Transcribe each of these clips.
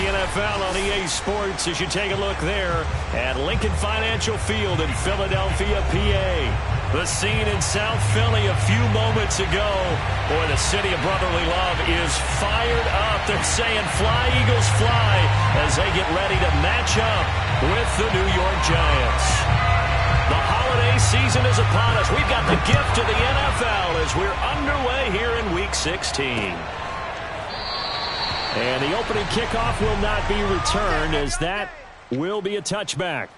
the NFL on EA Sports as you take a look there at Lincoln Financial Field in Philadelphia, PA. The scene in South Philly a few moments ago. Boy, the city of brotherly love is fired up. They're saying, "Fly, Eagles, fly," as they get ready to match up with the New York Giants. The holiday season is upon us. We've got the gift of the NFL as we're underway here in Week 16. And the opening kickoff will not be returned, as that will be a touchback.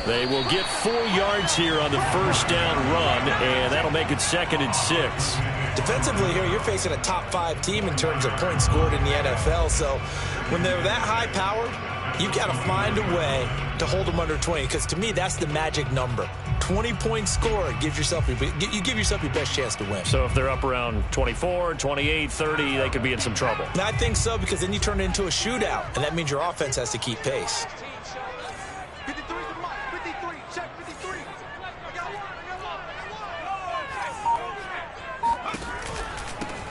They will get 4 yards here on the first down run, and that'll make it 2nd and 6. Defensively here, you're facing a top 5 team in terms of points scored in the NFL. So when they're that high powered, you've got to find a way to hold them under 20, because to me, that's the magic number. 20 points scored, you give yourself your best chance to win. So if they're up around 24, 28, 30, they could be in some trouble. And I think so, because then you turn it into a shootout, and that means your offense has to keep pace.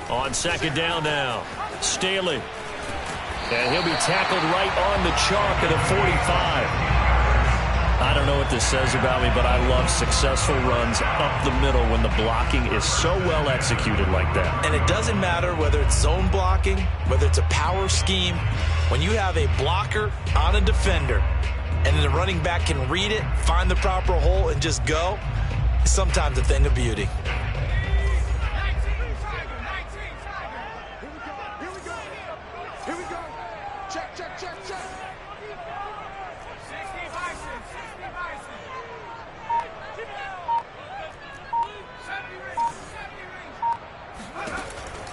On 2nd down now, Staley. And he'll be tackled right on the chalk at the 45. I don't know what this says about me, but I love successful runs up the middle when the blocking is so well executed like that. And it doesn't matter whether it's zone blocking, whether it's a power scheme. When you have a blocker on a defender and the running back can read it, find the proper hole, and just go, it's sometimes a thing of beauty.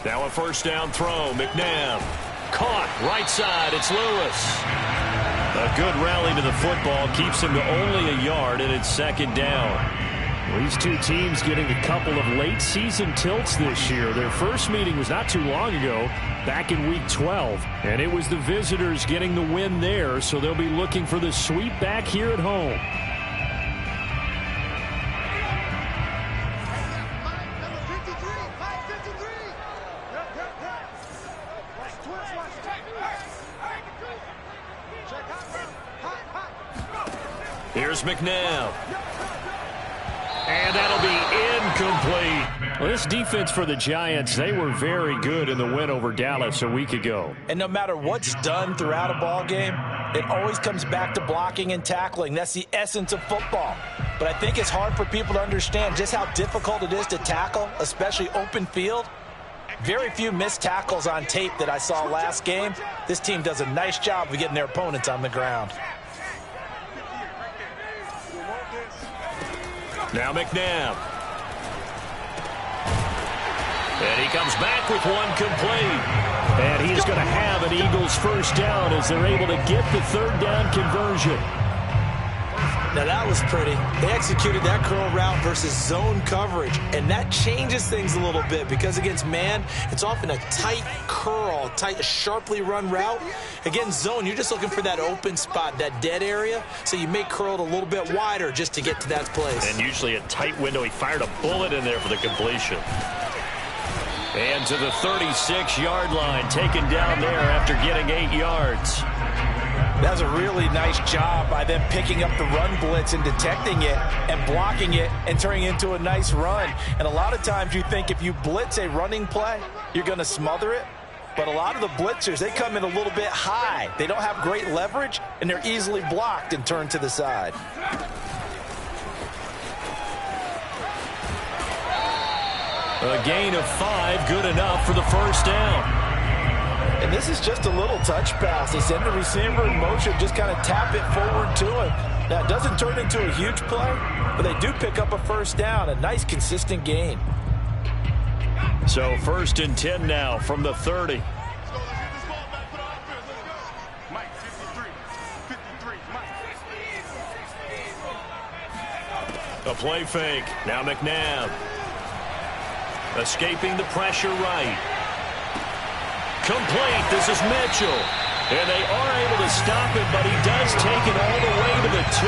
Now a first down throw. McNabb caught right side. It's Lewis. A good rally to the football keeps him to only a yard, and it's 2nd down. These two teams getting a couple of late season tilts this year. Their first meeting was not too long ago, back in Week 12, and it was the visitors getting the win there, so they'll be looking for the sweep back here at home. Here's McNabb. And that'll be incomplete. Well, this defense for the Giants, they were very good in the win over Dallas a week ago. And no matter what's done throughout a ball game, it always comes back to blocking and tackling. That's the essence of football. But I think it's hard for people to understand just how difficult it is to tackle, especially open field. Very few missed tackles on tape that I saw last game. This team does a nice job of getting their opponents on the ground. Now McNabb. And he comes back with one complete. And he's going to have an Eagles first down as they're able to get the 3rd down conversion. Now that was pretty. They executed that curl route versus zone coverage, and that changes things a little bit because against man, it's often a tight curl, tight, sharply run route. Against zone, you're just looking for that open spot, that dead area, so you may curl it a little bit wider just to get to that place. And usually a tight window. He fired a bullet in there for the completion. And to the 36-yard line, taken down there after getting 8 yards. That was a really nice job by them picking up the run blitz and detecting it and blocking it and turning it into a nice run. And a lot of times you think if you blitz a running play, you're going to smother it. But a lot of the blitzers, they come in a little bit high. They don't have great leverage, and they're easily blocked and turned to the side. A gain of 5, good enough for the first down. And this is just a little touch pass. They send the receiver in motion, just kind of tap it forward to him. Now, it doesn't turn into a huge play, but they do pick up a first down, a nice, consistent gain. So 1st and 10 now from the 30. A play fake. Now McNabb. Escaping the pressure right. Complete. This is Mitchell. And they are able to stop him, but he does take it all the way to the 2.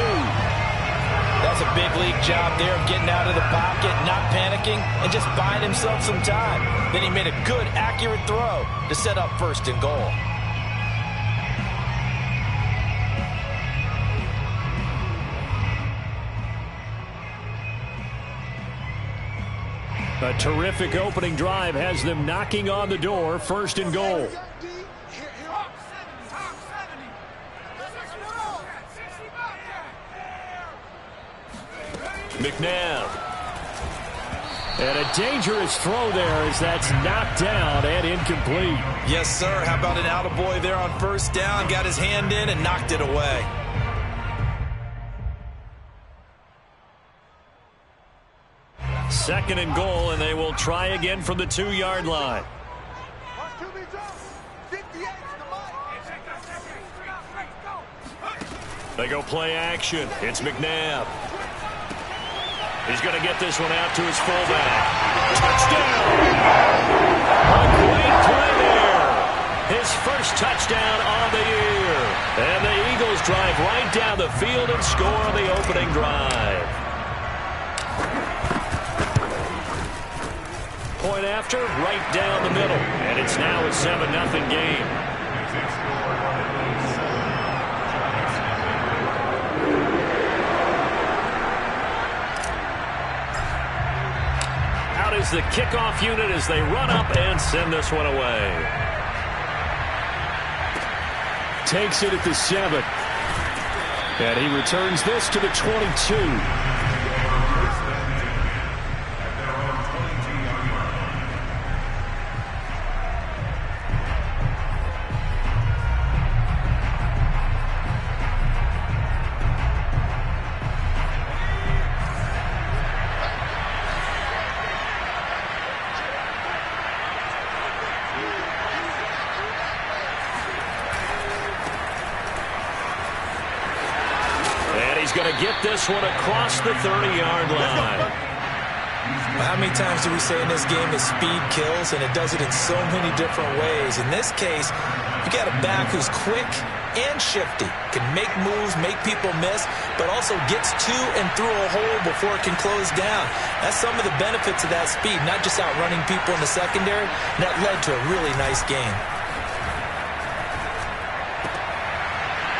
That's a big league job there of getting out of the pocket, not panicking, and just buying himself some time. Then he made a good, accurate throw to set up 1st and goal. A terrific opening drive has them knocking on the door. 1st and goal. McNabb. And a dangerous throw there as that's knocked down and incomplete. Yes, sir. How about an attaboy there on 1st down? Got his hand in and knocked it away. Second and goal, and they will try again from the 2-yard line. They go play action. It's McNabb. He's going to get this one out to his fullback. Touchdown! A great play there. His first touchdown on the year. And the Eagles drive right down the field and score on the opening drive. Point after, right down the middle. And it's now a 7-0 game. Out is the kickoff unit as they run up and send this one away. Takes it at the 7. And he returns this to the 22. Going to get this one across the 30-yard line. How many times do we say in this game that speed kills, and it does it in so many different ways? In this case, you got a back who's quick and shifty, can make moves, make people miss, but also gets to and through a hole before it can close down. That's some of the benefits of that speed, not just outrunning people in the secondary. And that led to a really nice game.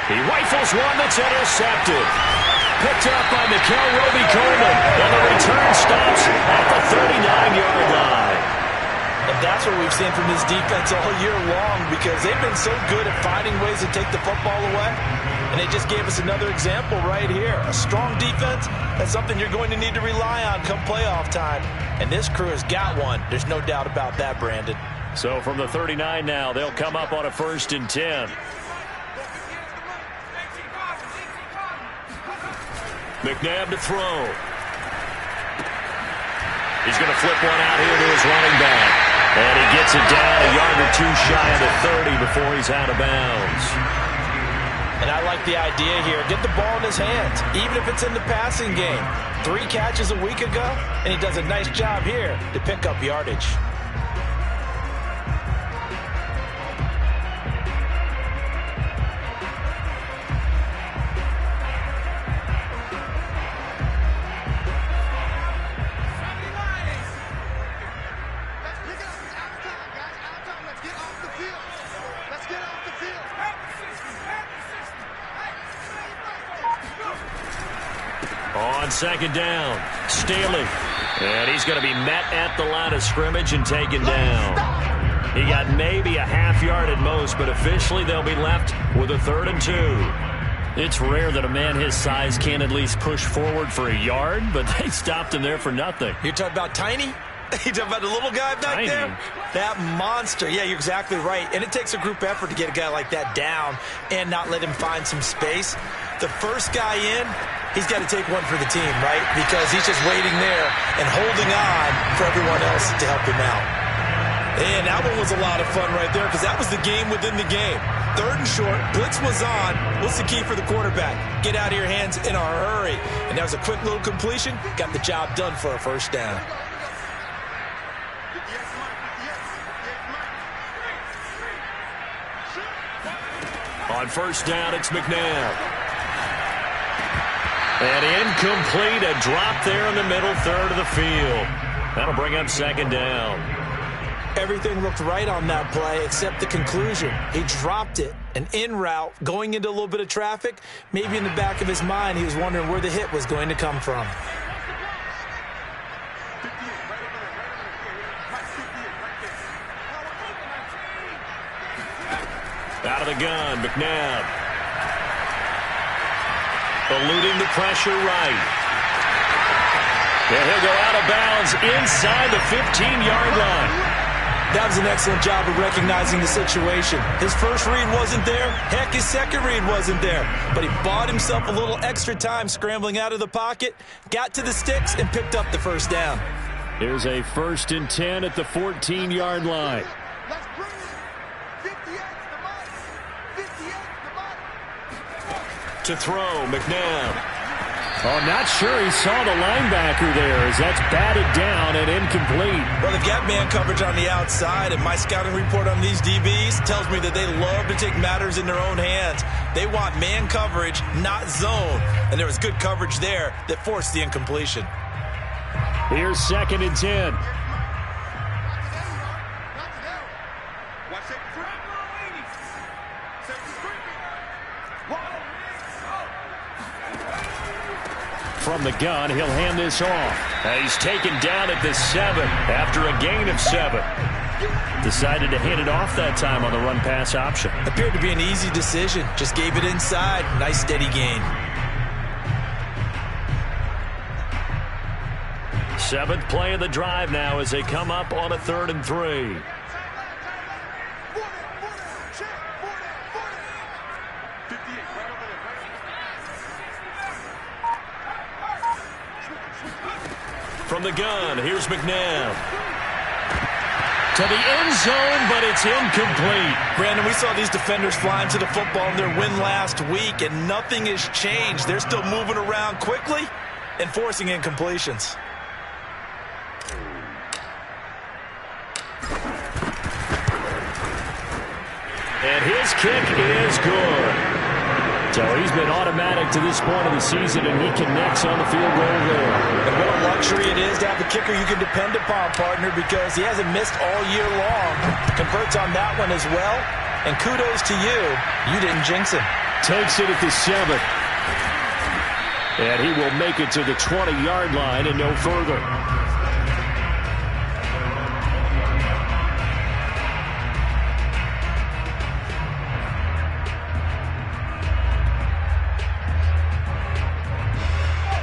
He rifles one that's intercepted. Picked up by Mikel Roby-Coleman. And the return stops at the 39-yard line. And that's what we've seen from this defense all year long, because they've been so good at finding ways to take the football away. And they just gave us another example right here. A strong defense, that's something you're going to need to rely on come playoff time. And this crew has got one. There's no doubt about that, Brandon. So from the 39 now, they'll come up on a 1st and 10. McNabb to throw. He's going to flip one out here to his running back. And he gets it down a yard or two shy of the 30 before he's out of bounds. And I like the idea here. Get the ball in his hands, even if it's in the passing game. 3 catches a week ago, and he does a nice job here to pick up yardage. On 2nd down, Staley. And he's going to be met at the line of scrimmage and taken down. He got maybe a half yard at most, but officially they'll be left with a 3rd and 2. It's rare that a man his size can't at least push forward for a yard, but they stopped him there for nothing. You're talking about Tiny? You talking about the little guy back Tiny. there? That monster. Yeah, you're exactly right. And it takes a group effort to get a guy like that down and not let him find some space. The first guy in, he's got to take one for the team, right? Because he's just waiting there and holding on for everyone else to help him out. And that one was a lot of fun right there because that was the game within the game. 3rd and short, blitz was on. What's the key for the quarterback? Get out of your hands in a hurry. And that was a quick little completion. Got the job done for a first down. On first down, it's McNabb. And incomplete, a drop there in the middle third of the field. That'll bring up 2nd down. Everything looked right on that play except the conclusion. He dropped it, an in route, going into a little bit of traffic. Maybe in the back of his mind, he was wondering where the hit was going to come from. Out of the gun, McNabb. Eluding the pressure right. And he'll go out of bounds inside the 15-yard line. That was an excellent job of recognizing the situation. His first read wasn't there. Heck, his second read wasn't there. But he bought himself a little extra time scrambling out of the pocket, got to the sticks, and picked up the first down. Here's a 1st and 10 at the 14-yard line. To throw, McNabb. Oh, not sure he saw the linebacker there as that's batted down and incomplete. Well, they've got man coverage on the outside, and my scouting report on these DBs tells me that they love to take matters in their own hands. They want man coverage, not zone. And there was good coverage there that forced the incompletion. Here's 2nd and 10. From the gun, he'll hand this off. He's taken down at the 7 after a gain of 7. Decided to hand it off that time on the run-pass option. Appeared to be an easy decision. Just gave it inside. Nice steady gain. 7th play of the drive now as they come up on a 3rd and 3. From the gun, here's McNabb. To the end zone, but it's incomplete. Brandon, we saw these defenders flying to the football in their win last week, and nothing has changed. They're still moving around quickly and forcing incompletions. And his kick is good. So he's been automatic to this point of the season, and he connects on the field goal there. And what a luxury it is to have a kicker you can depend upon, partner, because he hasn't missed all year long. Converts on that one as well. And kudos to you. You didn't jinx him. Takes it at the 7th. And he will make it to the 20-yard line and no further.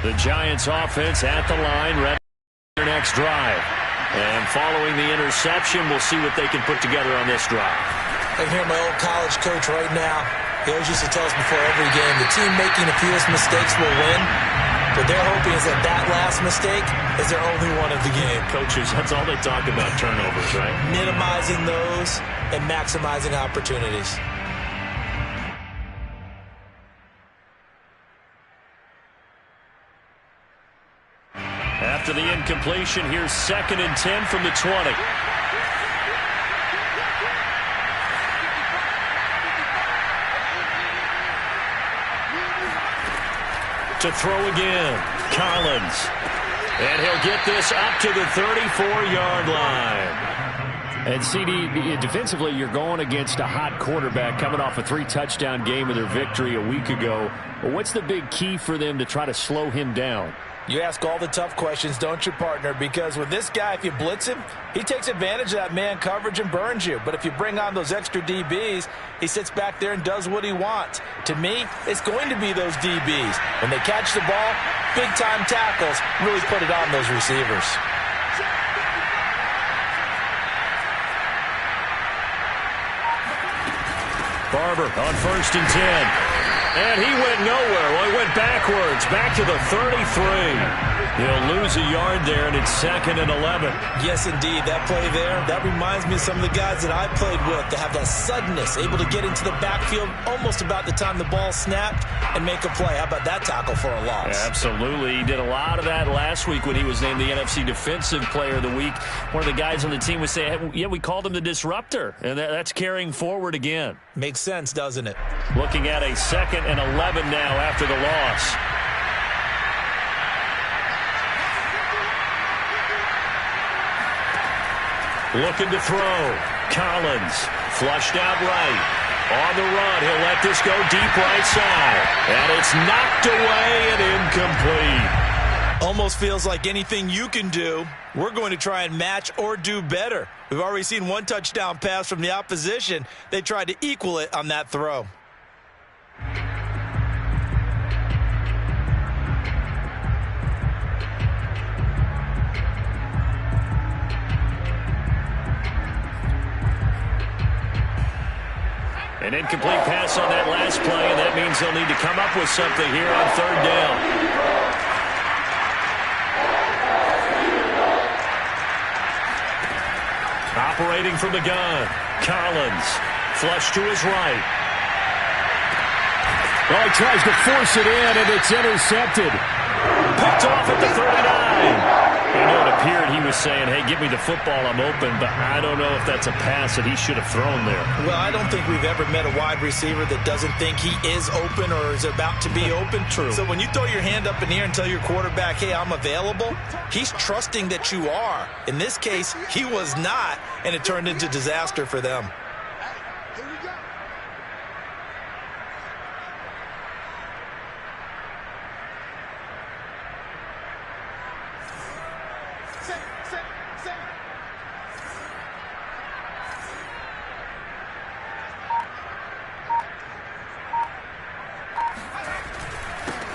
The Giants offense at the line, ready for their next drive. And following the interception, we'll see what they can put together on this drive. I can hear my old college coach right now. He always used to tell us before every game, the team making the fewest mistakes will win. What they're hoping is that that last mistake is their only one of the game. Coaches, that's all they talk about, turnovers, right? Minimizing those and maximizing opportunities. After the incompletion, here's 2nd and 10 from the 20. To throw again, Collins. And he'll get this up to the 34-yard line. And CD, defensively, you're going against a hot quarterback coming off a 3-touchdown game of their victory a week ago. Well, what's the big key for them to try to slow him down? You ask all the tough questions, don't you, partner? Because with this guy, if you blitz him, he takes advantage of that man coverage and burns you. But if you bring on those extra DBs, he sits back there and does what he wants. To me, it's going to be those DBs. When they catch the ball, big-time tackles really put it on those receivers. Barber on 1st and 10. And he went nowhere. Well, he went backwards, back to the 33. He'll lose a yard there, and it's 2nd and 11. Yes, indeed. That play there, that reminds me of some of the guys that I played with that have that suddenness, able to get into the backfield almost about the time the ball snapped and make a play. How about that tackle for a loss? Yeah, absolutely. He did a lot of that last week when he was named the NFC Defensive Player of the Week. One of the guys on the team was saying, hey, yeah, we called him the disruptor, and that's carrying forward again. Makes sense, doesn't it? Looking at a 2nd and 11 now after the loss. Looking to throw. Collins flushed out right. On the run, he'll let this go deep right side. And it's knocked away and incomplete. Almost feels like anything you can do, we're going to try and match or do better. We've already seen one touchdown pass from the opposition. They tried to equal it on that throw. An incomplete pass on that last play, and that means they'll need to come up with something here on 3rd down. Operating from the gun, Collins, flush to his right. Oh, he tries to force it in, and it's intercepted. Picked off at the 39. I know it appeared he was saying, hey, give me the football, I'm open, but I don't know if that's a pass that he should have thrown there. Well, I don't think we've ever met a wide receiver that doesn't think he is open or is about to be open. True. So when you throw your hand up in the air and tell your quarterback, hey, I'm available, he's trusting that you are. In this case, he was not, and it turned into disaster for them.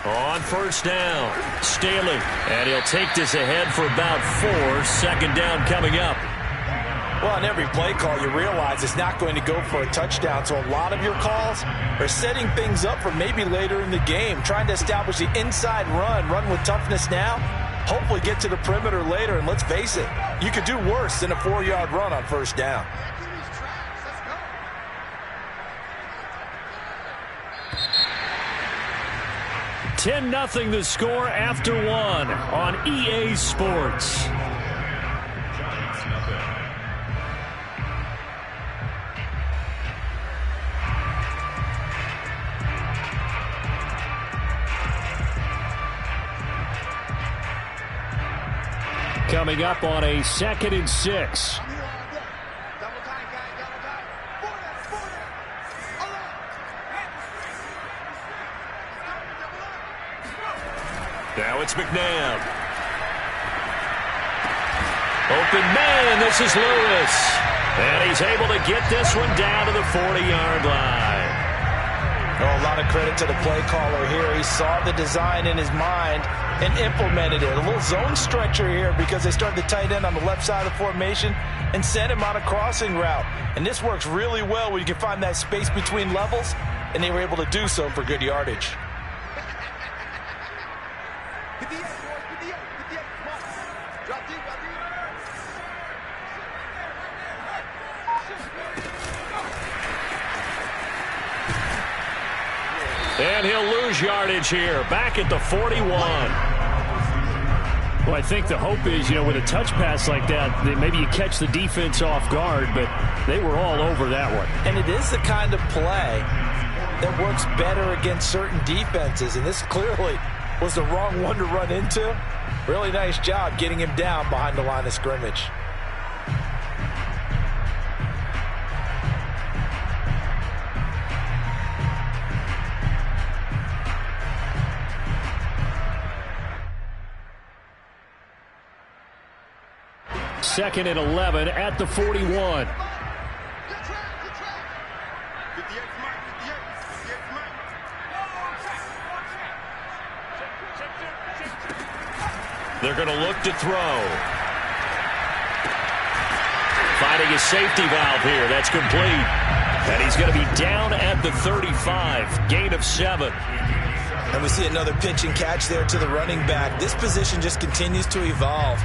On 1st down, Staley, and he'll take this ahead for about 4. 2nd down coming up. Well, on every play call, you realize it's not going to go for a touchdown, so a lot of your calls are setting things up for maybe later in the game, trying to establish the inside run with toughness now, hopefully get to the perimeter later, and let's face it, you could do worse than a 4-yard run on 1st down. Ten 10-0 the score after 1 on EA Sports. Coming up on a 2nd and 6. Now it's McNabb. Open man, this is Lewis. And he's able to get this one down to the 40-yard line. Oh, a lot of credit to the play caller here. He saw the design in his mind and implemented it. A little zone stretcher here because they started the tight end on the left side of the formation and sent him on a crossing route. And this works really well when you can find that space between levels, and they were able to do so for good yardage. And he'll lose yardage here, back at the 41. Well, I think the hope is, with a touch pass like that, maybe you catch the defense off guard, but they were all over that one. And it is the kind of play that works better against certain defenses, and this clearly was the wrong one to run into. Really nice job getting him down behind the line of scrimmage. Second and 11 at the 41. They're going to look to throw. Finding a safety valve here. That's complete. And he's going to be down at the 35. Gain of 7. And we see another pitch and catch there to the running back. This position just continues to evolve.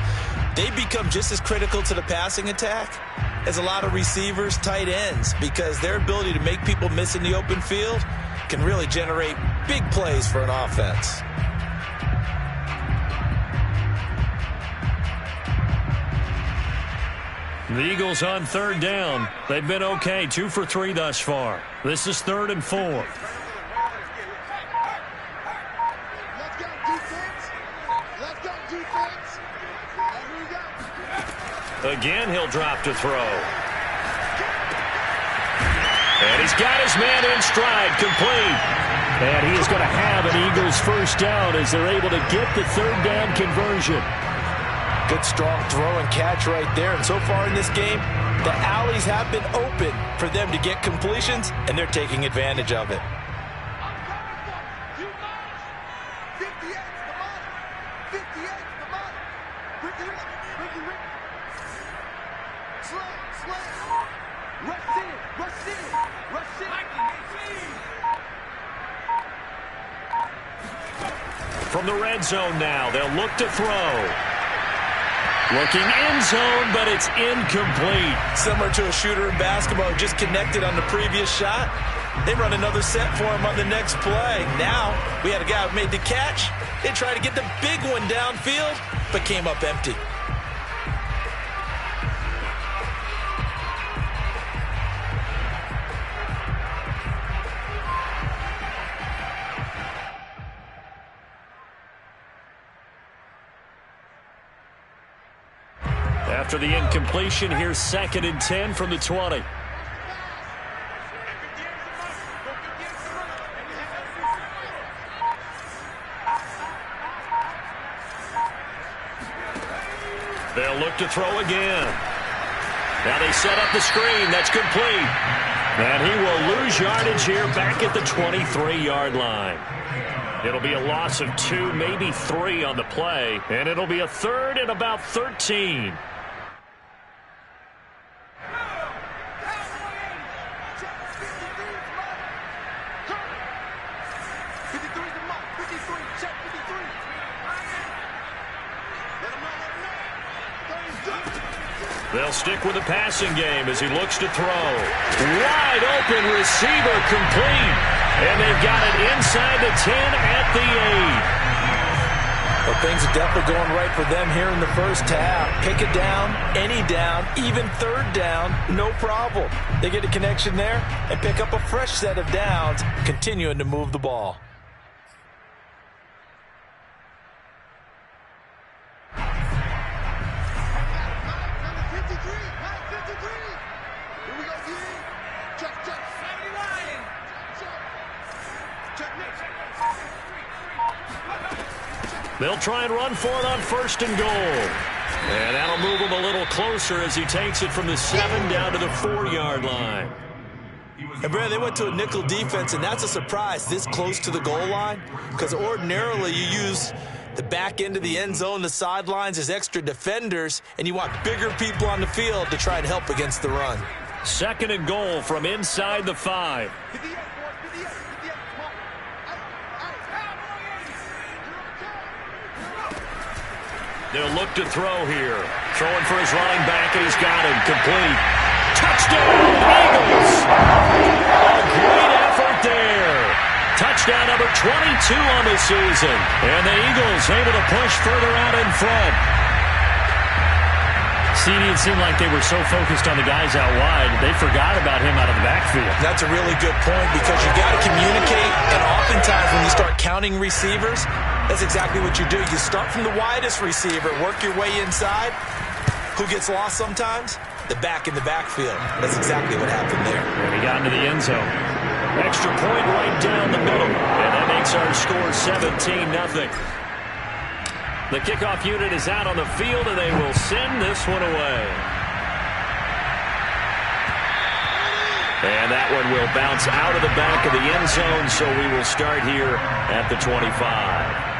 They become just as critical to the passing attack as a lot of receivers, tight ends, because their ability to make people miss in the open field can really generate big plays for an offense. The Eagles on third down. They've been okay, 2 for 3 thus far. This is 3rd and 4. Let's go defense. Let's go defense. Here we go. Again, he'll drop to throw. And he's got his man in stride, complete. And he is going to have an Eagles first down as they're able to get the third down conversion. Good strong throw and catch right there. And so far in this game, the alleys have been open for them to get completions, and they're taking advantage of it. From the red zone now, they'll look to throw. Looking end zone, but it's incomplete. Similar to a shooter in basketball, just connected on the previous shot. They run another set for him on the next play. Now, we had a guy who made the catch. They tried to get the big one downfield, but came up empty. After the incompletion, here's 2nd and 10 from the 20. They'll look to throw again. Now they set up the screen. That's complete. And he will lose yardage here back at the 23-yard line. It'll be a loss of 2, maybe 3 on the play. And it'll be a 3rd and about 13. They'll stick with the passing game as he looks to throw. Wide open receiver, complete. And they've got it inside the 10 at the 8. Well, things are definitely going right for them here in the first half. Pick it down, any down, even third down, no problem. They get a connection there and pick up a fresh set of downs, continuing to move the ball. They'll try and run for it on 1st and goal. And that'll move him a little closer as he takes it from the 7 down to the 4-yard line. And Brad, they went to a nickel defense, and that's a surprise this close to the goal line, because ordinarily you use the back end of the end zone, the sidelines as extra defenders, and you want bigger people on the field to try and help against the run. 2nd and goal from inside the 5. They'll look to throw here. Throwing for his running back, and he's got him. Complete. Touchdown, Eagles! A great effort there. Touchdown number 22 on the season. And the Eagles able to push further out in front. CD, it seemed like they were so focused on the guys out wide, they forgot about him out of the backfield. That's a really good point, because you got to communicate, and oftentimes when you start counting receivers, that's exactly what you do. You start from the widest receiver, work your way inside. Who gets lost sometimes? The back in the backfield. That's exactly what happened there. And he got into the end zone. Extra point right down the middle. And that makes our score 17-0. The kickoff unit is out on the field, and they will send this one away. And that one will bounce out of the back of the end zone, so we will start here at the 25.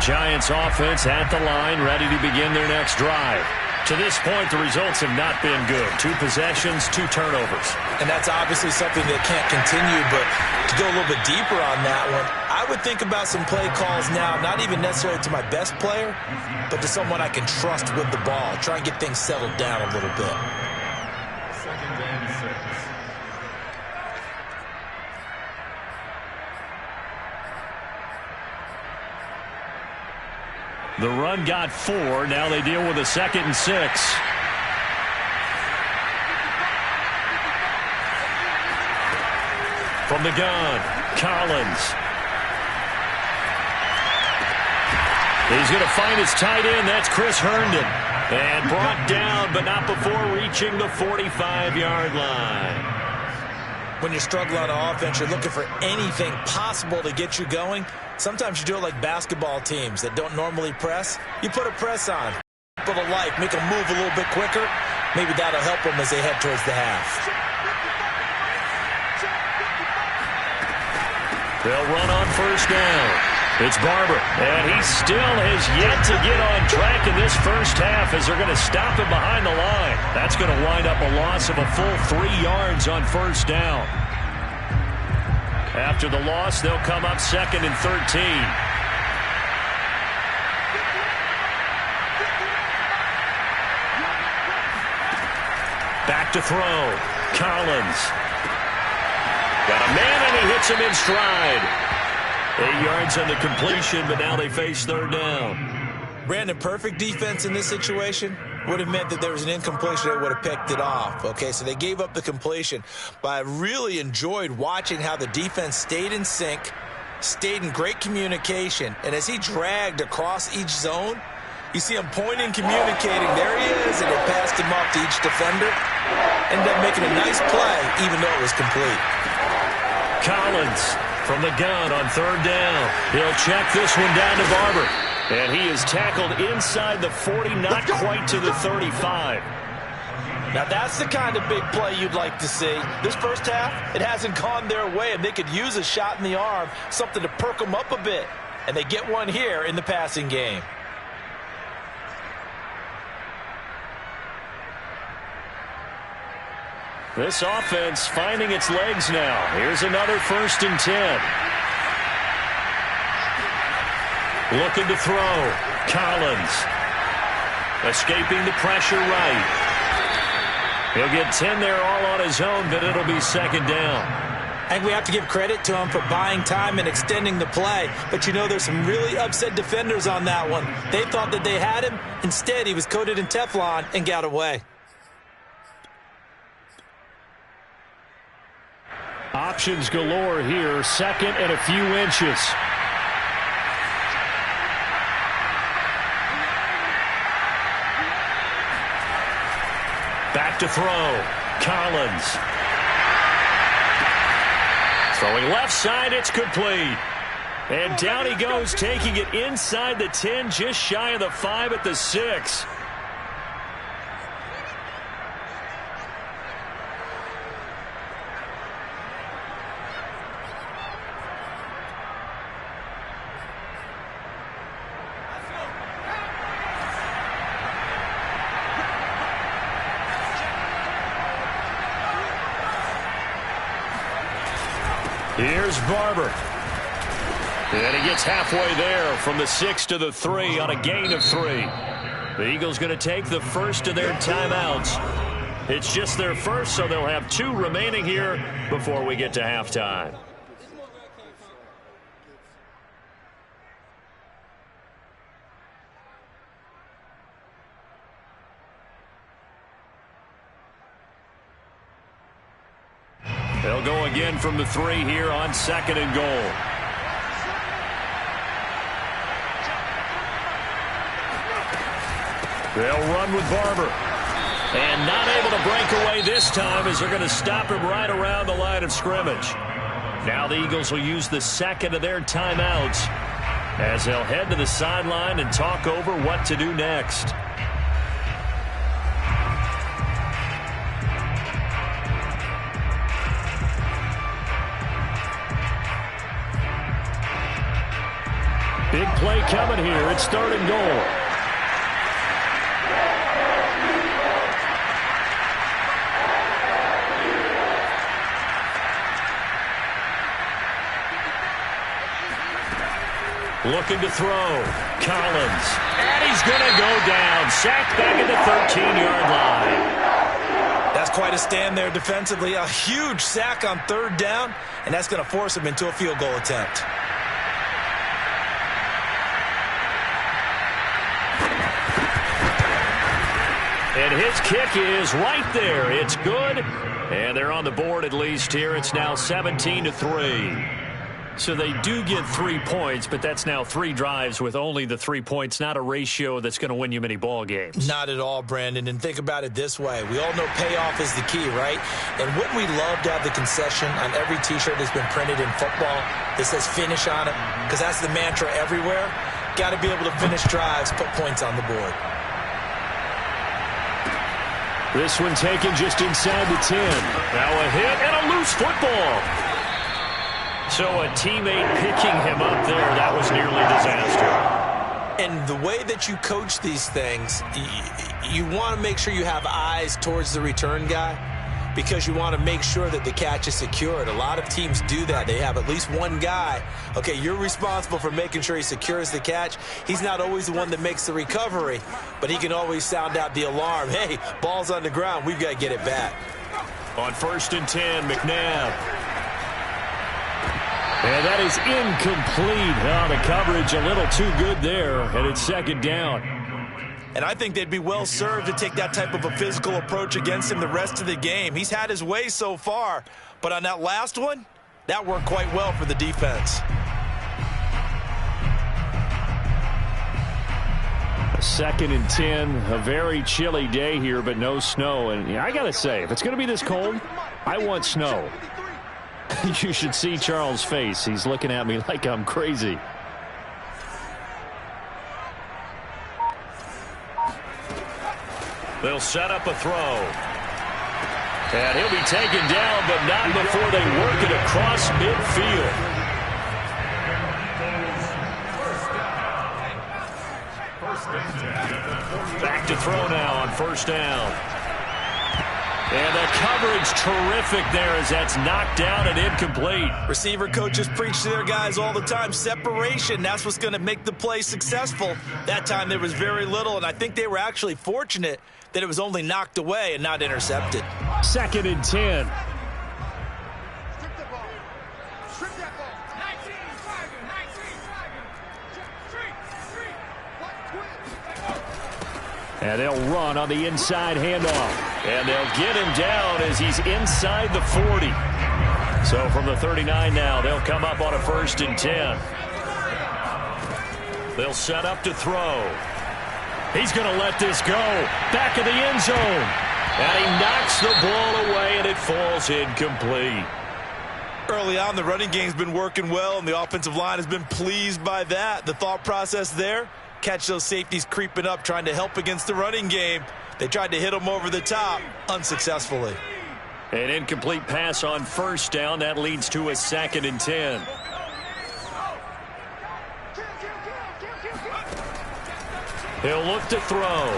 Giants offense at the line, ready to begin their next drive. To this point, the results have not been good. 2 possessions, 2 turnovers. And that's obviously something that can't continue, but to go a little bit deeper on that one, I would think about some play calls now, not even necessarily to my best player, but to someone I can trust with the ball. Try and get things settled down a little bit. The run got 4. Now they deal with a 2nd and 6. From the gun, Collins. He's going to find his tight end. That's Chris Herndon. And brought down, but not before reaching the 45-yard line. When you struggle on offense, you're looking for anything possible to get you going. Sometimes you do it like basketball teams that don't normally press. You put a press on, for the life, make them move a little bit quicker. Maybe that'll help them as they head towards the half. They'll run on 1st down. It's Barber, and he still has yet to get on track in this first half as they're going to stop him behind the line. That's going to wind up a loss of a full 3 yards on 1st down. After the loss, they'll come up 2nd and 13. Back to throw. Collins. Got a man, and he hits him in stride. 8 yards on the completion, but now they face 3rd down. Brandon, perfect defense in this situation would have meant that there was an incompletion that would have picked it off. Okay, so they gave up the completion. But I really enjoyed watching how the defense stayed in sync, stayed in great communication, and as he dragged across each zone, you see him pointing, communicating. There he is, and it passed him off to each defender. Ended up making a nice play, even though it was complete. Collins from the gun on 3rd down. He'll check this one down to Barber. And he is tackled inside the 40, not quite to the 35. Now that's the kind of big play you'd like to see. This first half, it hasn't gone their way, and they could use a shot in the arm, something to perk them up a bit. And they get one here in the passing game. This offense finding its legs now. Here's another 1st and 10. Looking to throw. Collins. Escaping the pressure right. He'll get 10 there all on his own, but it'll be 2nd down. I think we have to give credit to him for buying time and extending the play. But, you know, there's some really upset defenders on that one. They thought that they had him. Instead, he was coated in Teflon and got away. Options galore here. 2nd and a few inches. Back to throw. Collins. Throwing left side, it's complete. And down he goes, taking it inside the 10, just shy of the 5 at the 6. Here's Barber. And he gets halfway there from the 6 to the 3 on a gain of 3. The Eagles going to take the first of their timeouts. It's just their first, so they'll have 2 remaining here before we get to halftime. They'll go again from the 3 here on 2nd and goal. They'll run with Barber. And not able to break away this time as they're going to stop him right around the line of scrimmage. Now the Eagles will use the 2nd of their timeouts as they'll head to the sideline and talk over what to do next. Big play coming here. It's 3rd and goal. Looking to throw. Collins. And he's going to go down. Sacked back at the 13-yard line. That's quite a stand there defensively. A huge sack on 3rd down, and that's going to force him into a field goal attempt. And his kick is right there. It's good. And they're on the board at least here. It's now 17-3. So they do get 3 points, but that's now 3 drives with only the 3 points, not a ratio that's going to win you many ball games. Not at all, Brandon. And think about it this way. We all know payoff is the key, right? And wouldn't we love to have the concession on every T-shirt that's been printed in football that says finish on it? Because that's the mantra everywhere. Got to be able to finish drives, put points on the board. This one taken just inside the 10. Now a hit and a loose football. So a teammate picking him up there, that was nearly disaster. And the way that you coach these things, you want to make sure you have eyes towards the return guy because you want to make sure that the catch is secured. A lot of teams do that. They have at least one guy. Okay, you're responsible for making sure he secures the catch. He's not always the one that makes the recovery, but he can always sound out the alarm. Hey, ball's on the ground. We've got to get it back. On 1st and 10, McNabb. And that is incomplete. Oh, the coverage a little too good there, and it's 2nd down. And I think they'd be well served to take that type of a physical approach against him the rest of the game. He's had his way so far, but on that last one, that worked quite well for the defense. 2nd and 10, a very chilly day here, but no snow. And I got to say, if it's going to be this cold, I want snow. You should see Charles' face. He's looking at me like I'm crazy. They'll set up a throw. And he'll be taken down, but not before they work it across midfield. Back to throw now on 1st down. And the coverage terrific there as that's knocked down and incomplete. Receiver coaches preach to their guys all the time. Separation, that's what's going to make the play successful. That time there was very little, and I think they were actually fortunate that it was only knocked away and not intercepted. 2nd and 10. And they'll run on the inside handoff. And they'll get him down as he's inside the 40. So from the 39 now, they'll come up on a 1st and 10. They'll set up to throw. He's going to let this go. Back of the end zone. And he knocks the ball away, and it falls incomplete. Early on, the running game's been working well, and the offensive line has been pleased by that. The thought process there, catch those safeties creeping up, trying to help against the running game. They tried to hit them over the top, unsuccessfully. An incomplete pass on 1st down. That leads to a 2nd and 10. He'll look to throw.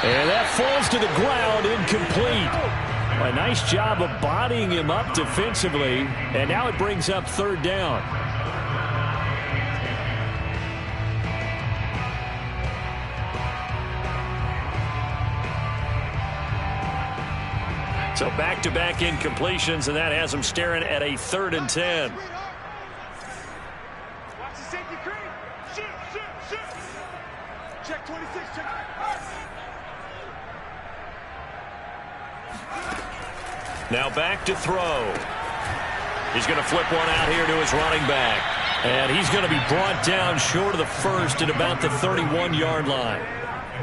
And that falls to the ground, incomplete. A nice job of bodying him up defensively. And now it brings up 3rd down. So back-to-back incompletions, and that has them staring at a 3rd and 10. Watch the safety creep. Shoot. Check 26, check. Now back to throw. He's going to flip one out here to his running back. And he's going to be brought down short of the 1st at about the 31-yard line.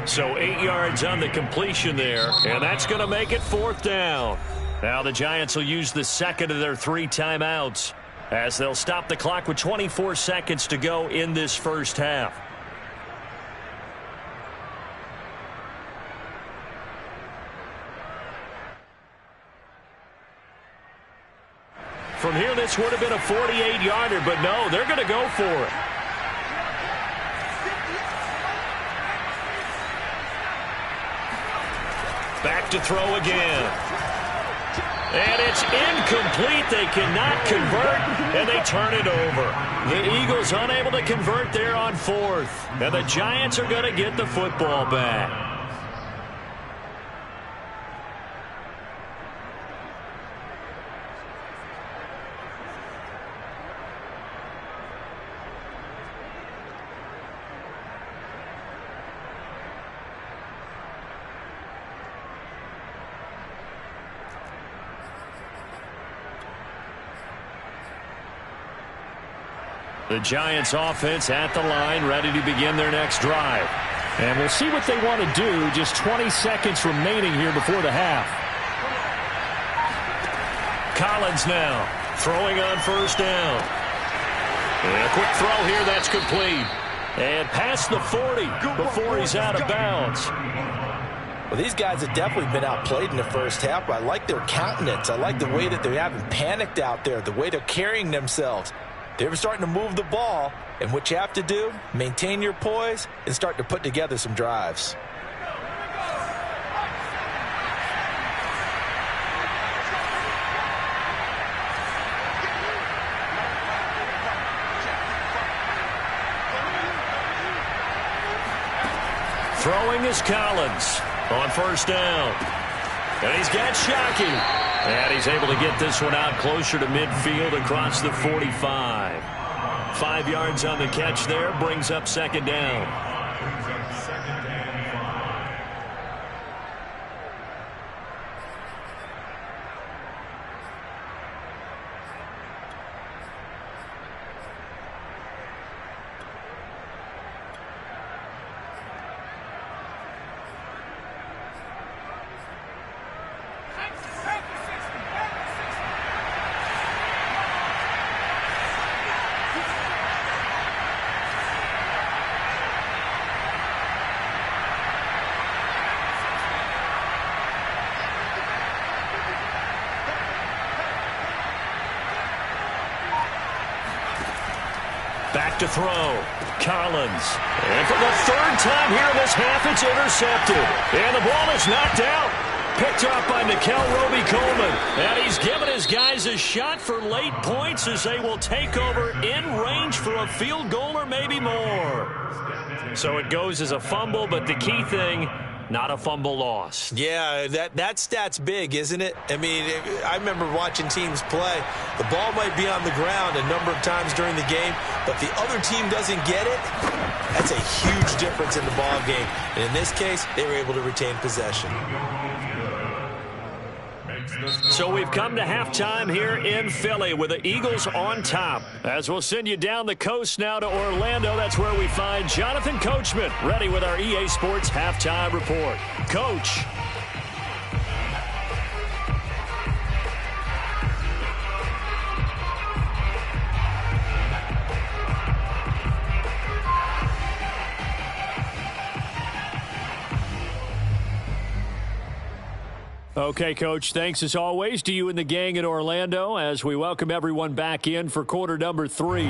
So 8 yards on the completion there, and that's going to make it 4th down. Now the Giants will use the 2nd of their 3 timeouts as they'll stop the clock with 24 seconds to go in this 1st half. From here, this would have been a 48-yarder, but no, they're going to go for it. Back to throw again. And it's incomplete. They cannot convert, and they turn it over. The Eagles unable to convert there on fourth. And the Giants are going to get the football back. The Giants offense at the line, ready to begin their next drive. And we'll see what they want to do. Just 20 seconds remaining here before the half. Collins now throwing on first down. And a quick throw here, that's complete. And past the 40 before he's out of bounds. Well, these guys have definitely been outplayed in the first half, but I like their countenance. I like the way that they haven't panicked out there, the way they're carrying themselves. They're starting to move the ball, and what you have to do, maintain your poise and start to put together some drives. Throwing is Collins on first down. And he's got Shockey. And he's able to get this one out closer to midfield across the 45. 5 yards on the catch there, brings up second down. Back to throw. Collins. And for the third time here in this half, it's intercepted. And the ball is knocked out. Picked up by Nickel Roby-Coleman. And he's given his guys a shot for late points as they will take over in range for a field goal or maybe more. So it goes as a fumble, but the key thing, not a fumble lost. Yeah, that stat's big, isn't it? I mean, I remember watching teams play. The ball might be on the ground a number of times during the game, but the other team doesn't get it. That's a huge difference in the ball game. And in this case, they were able to retain possession. So we've come to halftime here in Philly with the Eagles on top. As we'll send you down the coast now to Orlando, that's where we find Jonathan Coachman ready with our EA Sports halftime report. Coach. Okay, Coach, thanks as always to you and the gang in Orlando as we welcome everyone back in for quarter number 3. The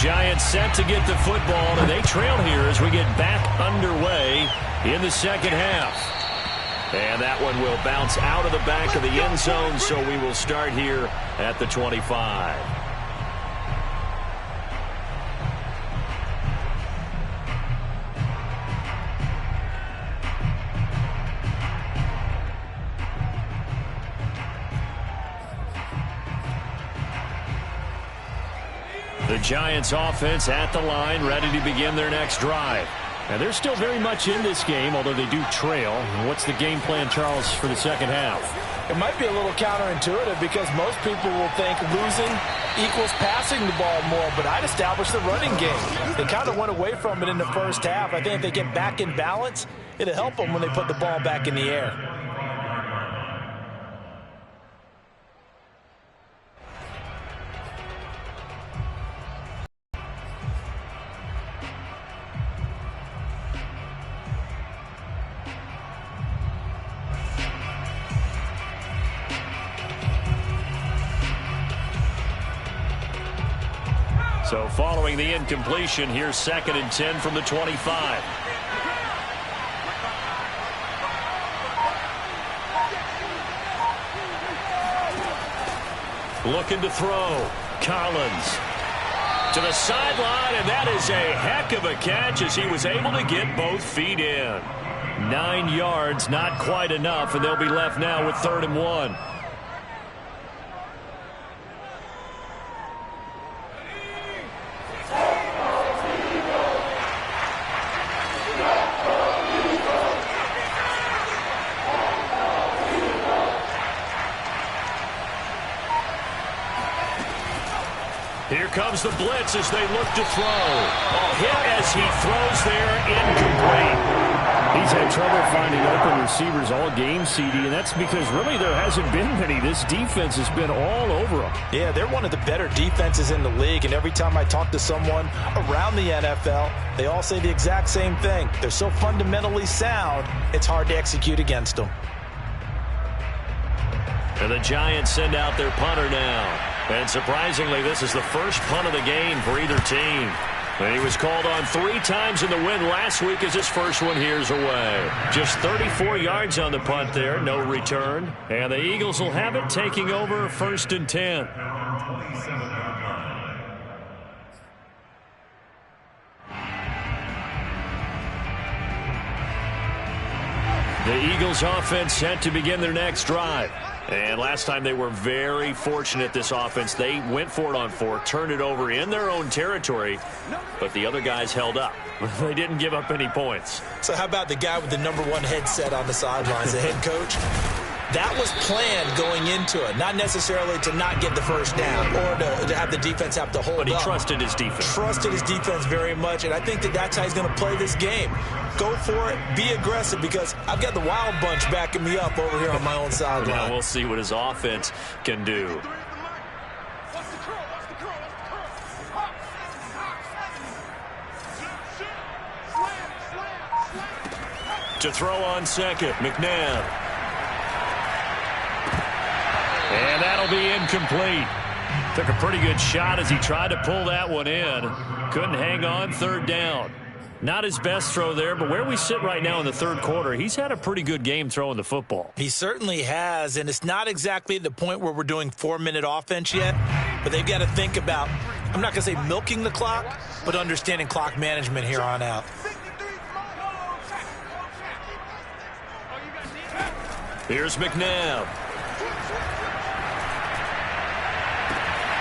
Giants set to get the football, and they trail here as we get back underway in the second half. And that one will bounce out of the back of the end zone, so we will start here at the 25. The Giants offense at the line, ready to begin their next drive. And they're still very much in this game, although they do trail. What's the game plan, Charles, for the second half? It might be a little counterintuitive because most people will think losing equals passing the ball more, but I'd establish the running game. They kind of went away from it in the first half. I think if they get back in balance, it'll help them when they put the ball back in the air. So following the incompletion, here's 2nd and 10 from the 25. Looking to throw. Collins to the sideline, and that is a heck of a catch as he was able to get both feet in. 9 yards, not quite enough, and they'll be left now with 3rd and 1. Here comes the blitz as they look to throw. A hit as he throws there, incomplete. He's had trouble finding open receivers all game, CD, and that's because really there hasn't been many. This defense has been all over them. Yeah, they're one of the better defenses in the league, and every time I talk to someone around the NFL, they all say the exact same thing. They're so fundamentally sound, it's hard to execute against them. And the Giants send out their punter now. And surprisingly, this is the first punt of the game for either team. And he was called on 3 times in the win last week as his first one here's away. Just 34 yards on the punt there, no return. And the Eagles will have it, taking over 1st and 10. The Eagles offense set to begin their next drive. And last time they were very fortunate, this offense. They went for it on 4, turned it over in their own territory, but the other guys held up. They didn't give up any points. So how about the guy with the #1 headset on the sidelines, the head coach? That was planned going into it, not necessarily to not get the first down or to have the defense have to hold up. But he trusted his defense. Trusted his defense very much, and I think that's how he's going to play this game. Go for it, be aggressive, because I've got the wild bunch backing me up over here on my own sideline. Now we'll see what his offense can do. To throw on 2nd, McNabb. And that'll be incomplete. Took a pretty good shot as he tried to pull that one in. Couldn't hang on, 3rd down. Not his best throw there, but where we sit right now in the 3rd quarter, he's had a pretty good game throwing the football. He certainly has, and it's not exactly the point where we're doing 4-minute offense yet, but they've got to think about, I'm not going to say milking the clock, but understanding clock management here on out. Here's McNabb.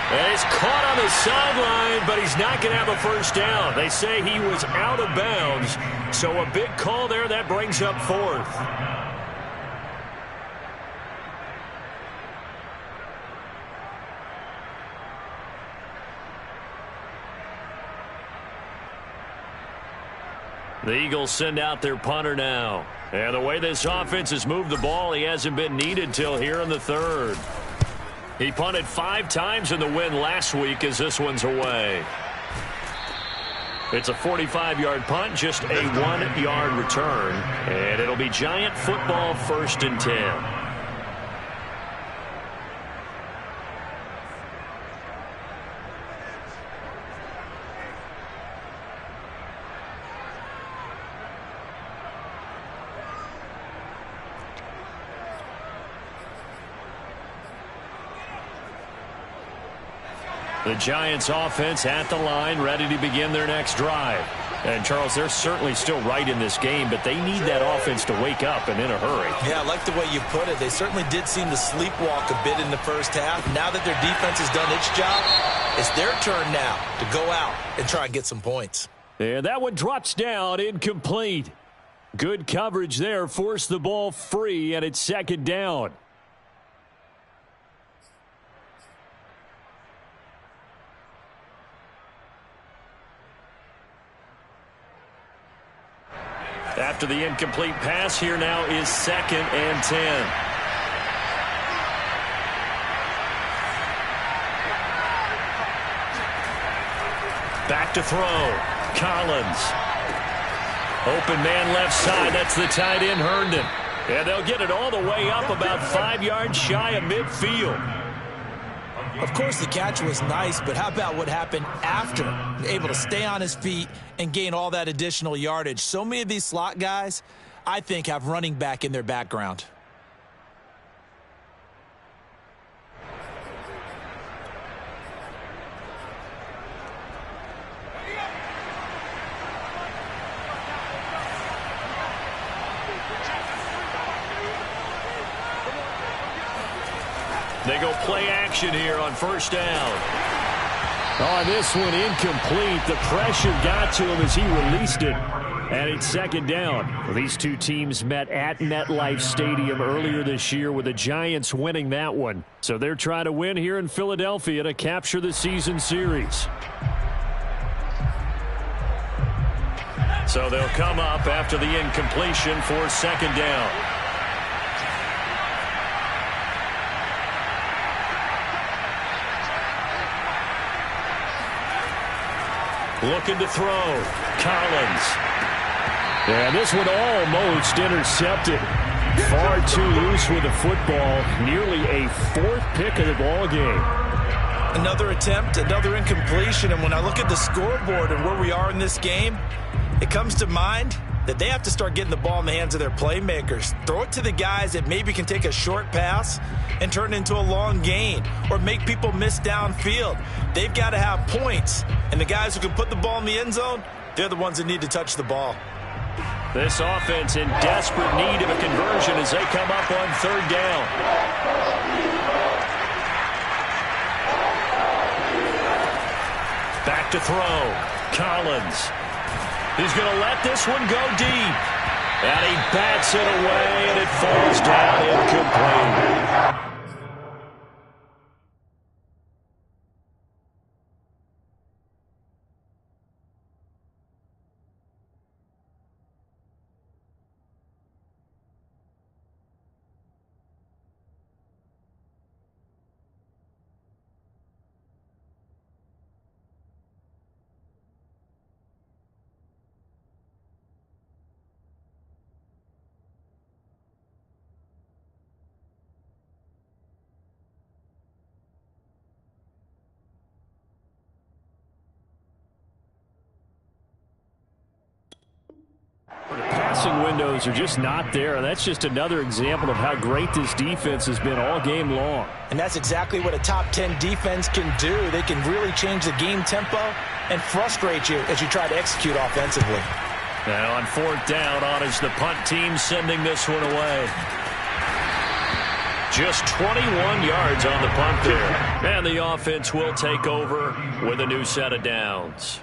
And he's caught on the sideline, but he's not going to have a first down. They say he was out of bounds, so a big call there. That brings up 4th. The Eagles send out their punter now. And the way this offense has moved the ball, he hasn't been needed till here in the 3rd. He punted 5 times in the win last week as this one's away. It's a 45-yard punt, just a 1-yard return. And it'll be Giant football, 1st and 10. The Giants offense at the line, ready to begin their next drive. And, Charles, they're certainly still right in this game, but they need that offense to wake up and in a hurry. Yeah, I like the way you put it. They certainly did seem to sleepwalk a bit in the first half. Now that their defense has done its job, it's their turn now to go out and try and get some points. And that one drops down, incomplete. Good coverage there, forced the ball free, and it's 2nd down. After the incomplete pass, here now is 2nd and 10. Back to throw. Collins. Open man left side. That's the tight end, Herndon. And they'll get it all the way up about 5 yards shy of midfield. Of course, the catch was nice, but how about what happened after? Able to stay on his feet and gain all that additional yardage. So many of these slot guys, I think, have running back in their background. They go play action here on first down. Oh, this one incomplete. The pressure got to him as he released it. And it's second down. These two teams met at MetLife Stadium earlier this year with the Giants winning that one. So they're trying to win here in Philadelphia to capture the season series. So they'll come up after the incompletion for second down. Looking to throw. Collins. And this one almost intercepted. Far too loose with the football. Nearly a fourth pick of the ball game. Another attempt, another incompletion. And when I look at the scoreboard and where we are in this game, it comes to mind that they have to start getting the ball in the hands of their playmakers. Throw it to the guys that maybe can take a short pass and turn it into a long gain or make people miss downfield. They've got to have points. And the guys who can put the ball in the end zone, they're the ones that need to touch the ball. This offense in desperate need of a conversion as they come up on third down. Back to throw. Collins. He's going to let this one go deep. And he bats it away, and it falls down incomplete. Passing windows are just not there. That's just another example of how great this defense has been all game long. And that's exactly what a top 10 defense can do. They can really change the game tempo and frustrate you as you try to execute offensively. And on fourth down, on is the punt team sending this one away. Just 21 yards on the punt there. And the offense will take over with a new set of downs.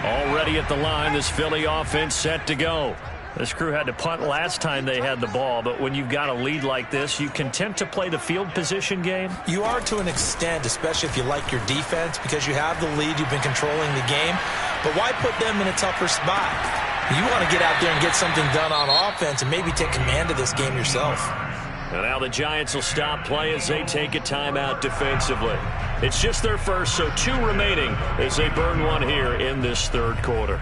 Already at the line, this Philly offense set to go. This crew had to punt last time they had the ball, but when you've got a lead like this, you content to play the field position game? You are to an extent, especially if you like your defense, because you have the lead, you've been controlling the game. But why put them in a tougher spot? You want to get out there and get something done on offense and maybe take command of this game yourself. And now the Giants will stop play as they take a timeout defensively. It's just their first, so 2 remaining as they burn one here in this third quarter.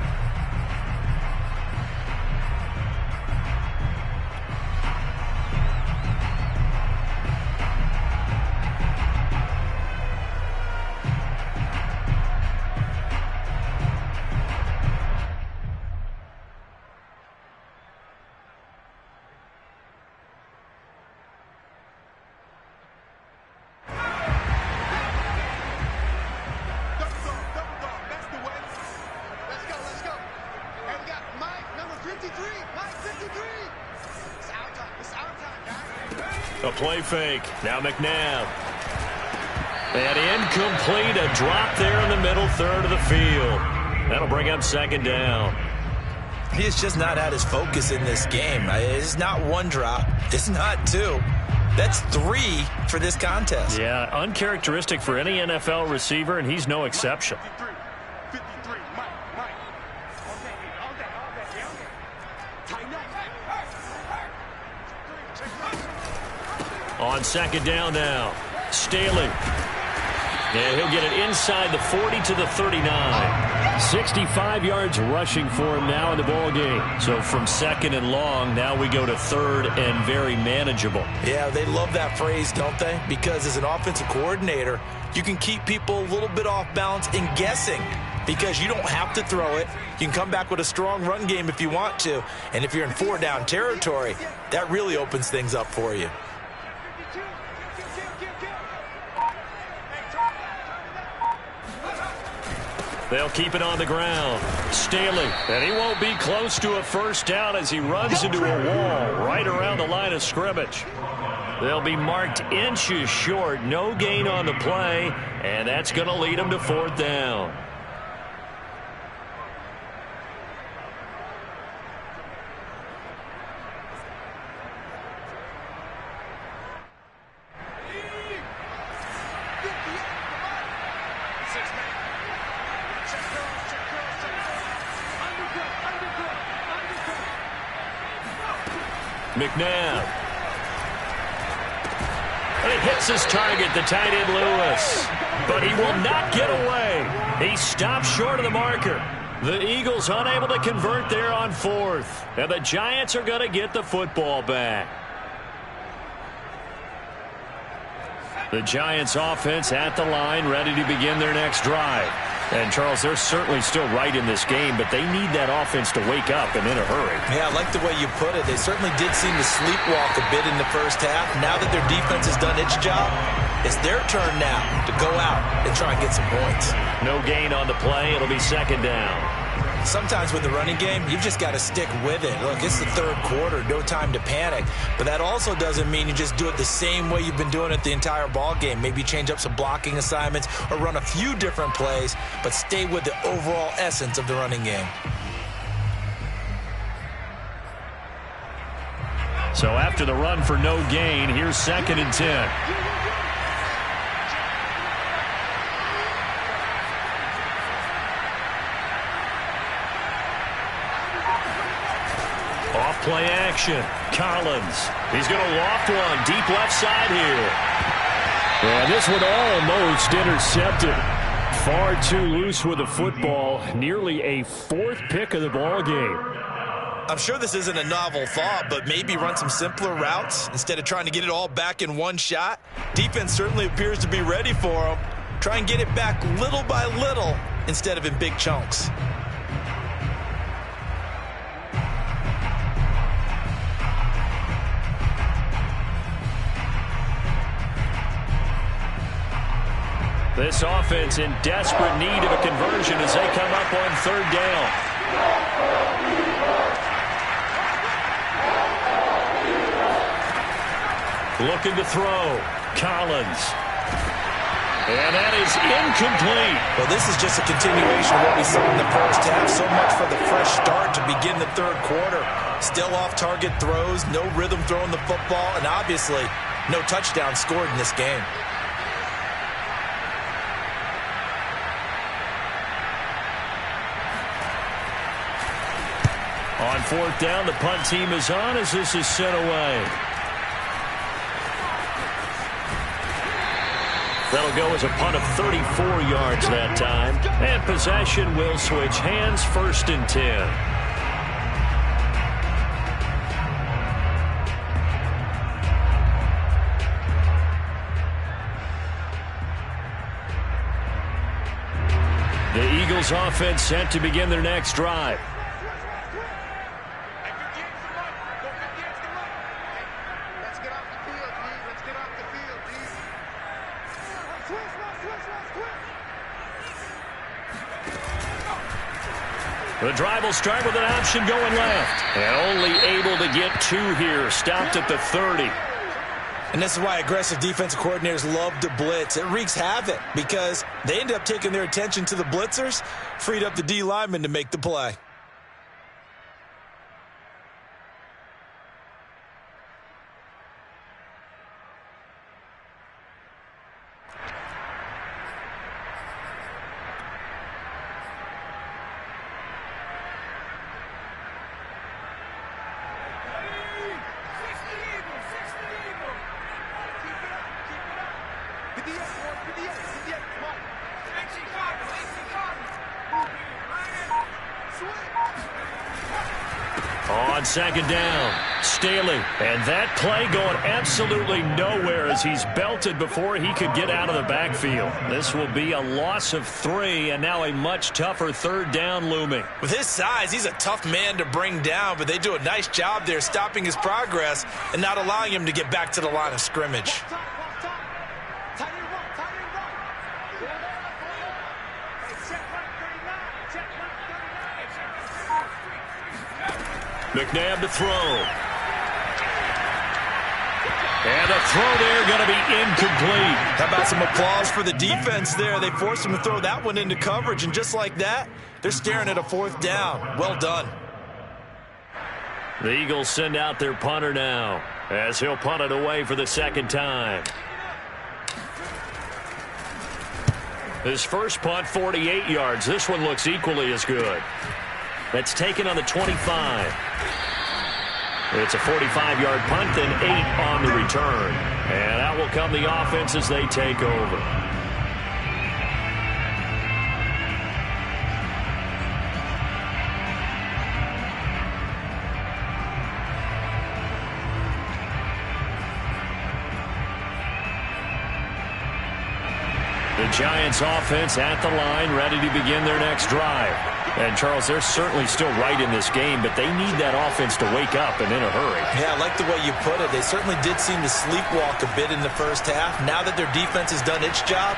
A play fake. Now McNabb. And incomplete. A drop there in the middle third of the field. That'll bring up second down. He has just not had his focus in this game. It's not one drop. It's not 2. That's 3 for this contest. Yeah, uncharacteristic for any NFL receiver, and he's no exception. On second down now, Staley. And he'll get it inside the 40 to the 39. 65 yards rushing for him now in the ball game. So from second and long, now we go to third and very manageable. Yeah, they love that phrase, don't they? Because as an offensive coordinator, you can keep people a little bit off balance and guessing because you don't have to throw it. You can come back with a strong run game if you want to. And if you're in 4-down territory, that really opens things up for you. They'll keep it on the ground. Staley, and he won't be close to a first down as he runs into a wall right around the line of scrimmage. They'll be marked inches short. No gain on the play, and that's going to lead them to 4th down. McNabb. And he hits his target, the tight end Lewis. But he will not get away. He stops short of the marker. The Eagles unable to convert there on 4th. And the Giants are going to get the football back. The Giants offense at the line, ready to begin their next drive. And, Charles, they're certainly still right in this game, but they need that offense to wake up and in a hurry. Yeah, I like the way you put it. They certainly did seem to sleepwalk a bit in the first half. Now that their defense has done its job, it's their turn now to go out and try and get some points. No gain on the play. It'll be 2nd down. Sometimes with the running game, you've just got to stick with it. Look, it's the 3rd quarter, no time to panic. But that also doesn't mean you just do it the same way you've been doing it the entire ball game. Maybe change up some blocking assignments or run a few different plays, but stay with the overall essence of the running game. So after the run for no gain, here's 2nd and 10. Play action. Collins. He's going to loft one deep left side here. And this one almost intercepted. Far too loose with the football. Nearly a 4th pick of the ball game. I'm sure this isn't a novel thought, but maybe run some simpler routes instead of trying to get it all back in one shot. Defense certainly appears to be ready for him. Try and get it back little by little instead of in big chunks. This offense in desperate need of a conversion as they come up on 3rd down. Looking to throw. Collins. And that is incomplete. Well, this is just a continuation of what we saw in the first half. So much for the fresh start to begin the 3rd quarter. Still off-target throws, no rhythm throwing the football, and obviously no touchdown scored in this game. On 4th down, the punt team is on as this is sent away. That'll go as a punt of 34 yards that time. And possession will switch hands, 1st and 10. The Eagles offense set to begin their next drive. The drive will start with an option going left. And only able to get 2 here. Stopped at the 30. And this is why aggressive defensive coordinators love to blitz. It wreaks havoc because they end up taking their attention to the blitzers, freed up the D lineman to make the play. On second down, Staley. And that play going absolutely nowhere as he's belted before he could get out of the backfield. This will be a loss of 3, and now a much tougher third down looming. With his size, he's a tough man to bring down, but they do a nice job there stopping his progress and not allowing him to get back to the line of scrimmage. McNabb to throw. And the throw there going to be incomplete. How about some applause for the defense there? They forced him to throw that one into coverage, and just like that, they're staring at a 4th down. Well done. The Eagles send out their punter now as he'll punt it away for the second time. His first punt, 48 yards. This one looks equally as good. That's taken on the 25. It's a 45-yard punt, then 8 on the return. And out will come the offense as they take over. The Giants offense at the line, ready to begin their next drive. And, Charles, they're certainly still right in this game, but they need that offense to wake up and in a hurry. Yeah, I like the way you put it. They certainly did seem to sleepwalk a bit in the first half. Now that their defense has done its job,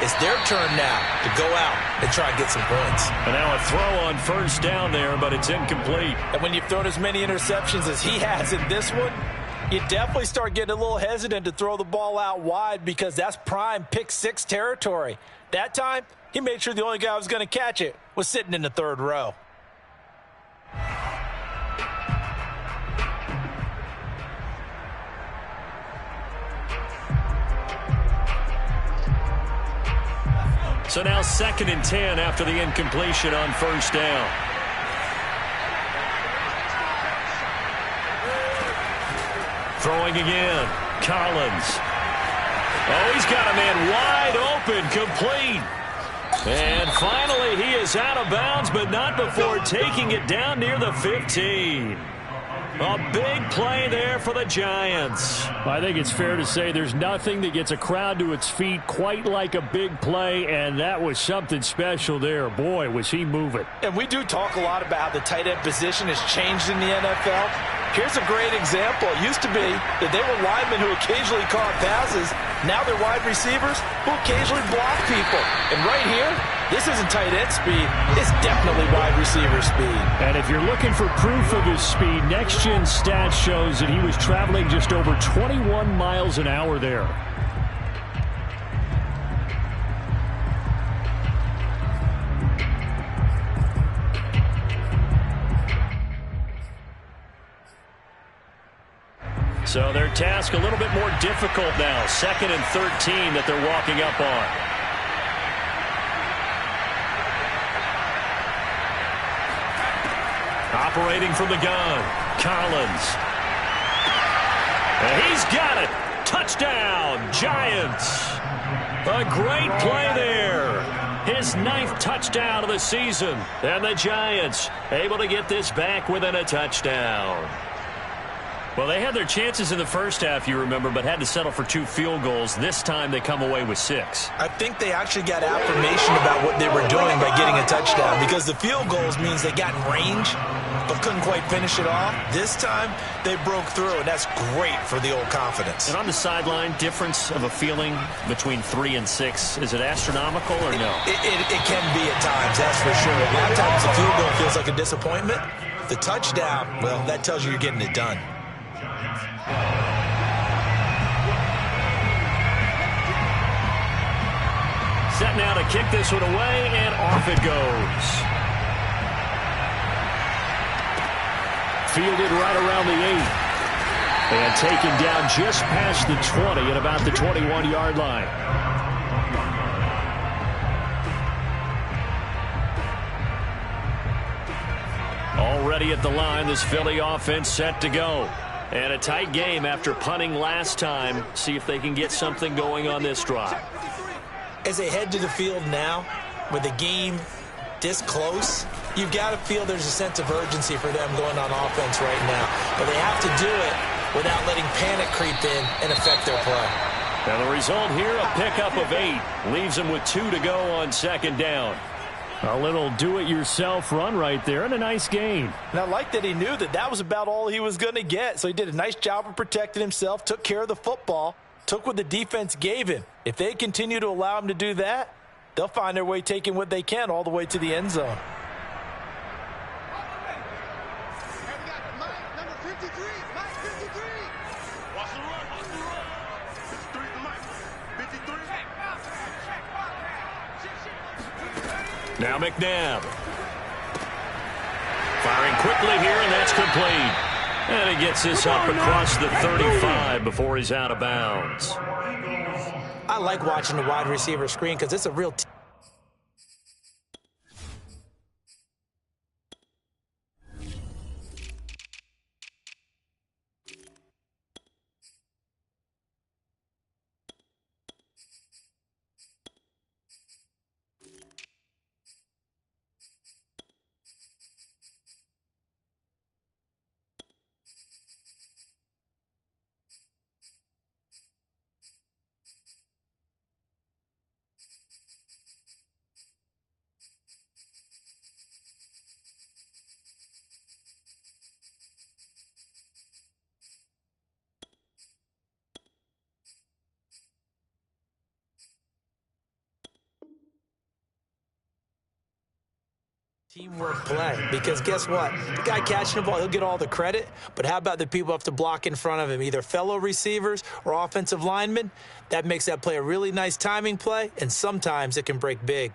it's their turn now to go out and try and get some points. And now a throw on first down there, but it's incomplete. And when you've thrown as many interceptions as he has in this one, you definitely start getting a little hesitant to throw the ball out wide because that's prime pick 6 territory. That time, he made sure the only guy who was going to catch it was sitting in the 3rd row. So now 2nd and 10 after the incompletion on first down. Throwing again, Collins. Oh, he's got a man wide open, complete. And finally, he is out of bounds, but not before taking it down near the 15. A big play there for the Giants. I think it's fair to say there's nothing that gets a crowd to its feet quite like a big play, and that was something special there. Boy, was he moving. And we do talk a lot about how the tight end position has changed in the NFL. Here's a great example. It used to be that they were linemen who occasionally caught passes. Now they're wide receivers who occasionally block people. And right here, this isn't tight end speed. It's definitely wide receiver speed. And if you're looking for proof of his speed, Next Gen Stats shows that he was traveling just over 21 miles an hour there. So their task a little bit more difficult now. 2nd and 13 that they're walking up on. Operating from the gun, Collins. And he's got it. Touchdown, Giants. A great play there. His 9th touchdown of the season. And the Giants able to get this back within a touchdown. Well, they had their chances in the first half, you remember, but had to settle for 2 field goals. This time they come away with 6. I think they actually got affirmation about what they were doing by getting a touchdown because the field goals means they got in range but couldn't quite finish it off. This time they broke through, and that's great for the old confidence. And on the sideline, difference of a feeling between 3 and 6, is it astronomical or no? It can be at times, that's for sure. A lot of times the field goal feels like a disappointment. The touchdown, well, that tells you you're getting it done. Set now to kick this one away, and off it goes. Fielded right around the 8. And taken down just past the 20 at about the 21-yard line. Already at the line, this Philly offense set to go. And a tight game after punting last time. See if they can get something going on this drive. As they head to the field now, with the game this close, you've got to feel there's a sense of urgency for them going on offense right now. But they have to do it without letting panic creep in and affect their play. Now the result here, a pickup of 8. Leaves them with 2 to go on second down. A little do-it-yourself run right there, and a nice gain. And I like that he knew that that was about all he was going to get. So he did a nice job of protecting himself, took care of the football, took what the defense gave him. If they continue to allow him to do that, they'll find their way taking what they can all the way to the end zone. Now McNabb. Firing quickly here, and that's complete. And he gets this up across the 35 before he's out of bounds. I like watching the wide receiver screen because it's a real teamwork play, because guess what? The guy catching the ball, he'll get all the credit, but how about the people who have to block in front of him, either fellow receivers or offensive linemen? That makes that play a really nice timing play, and sometimes it can break big.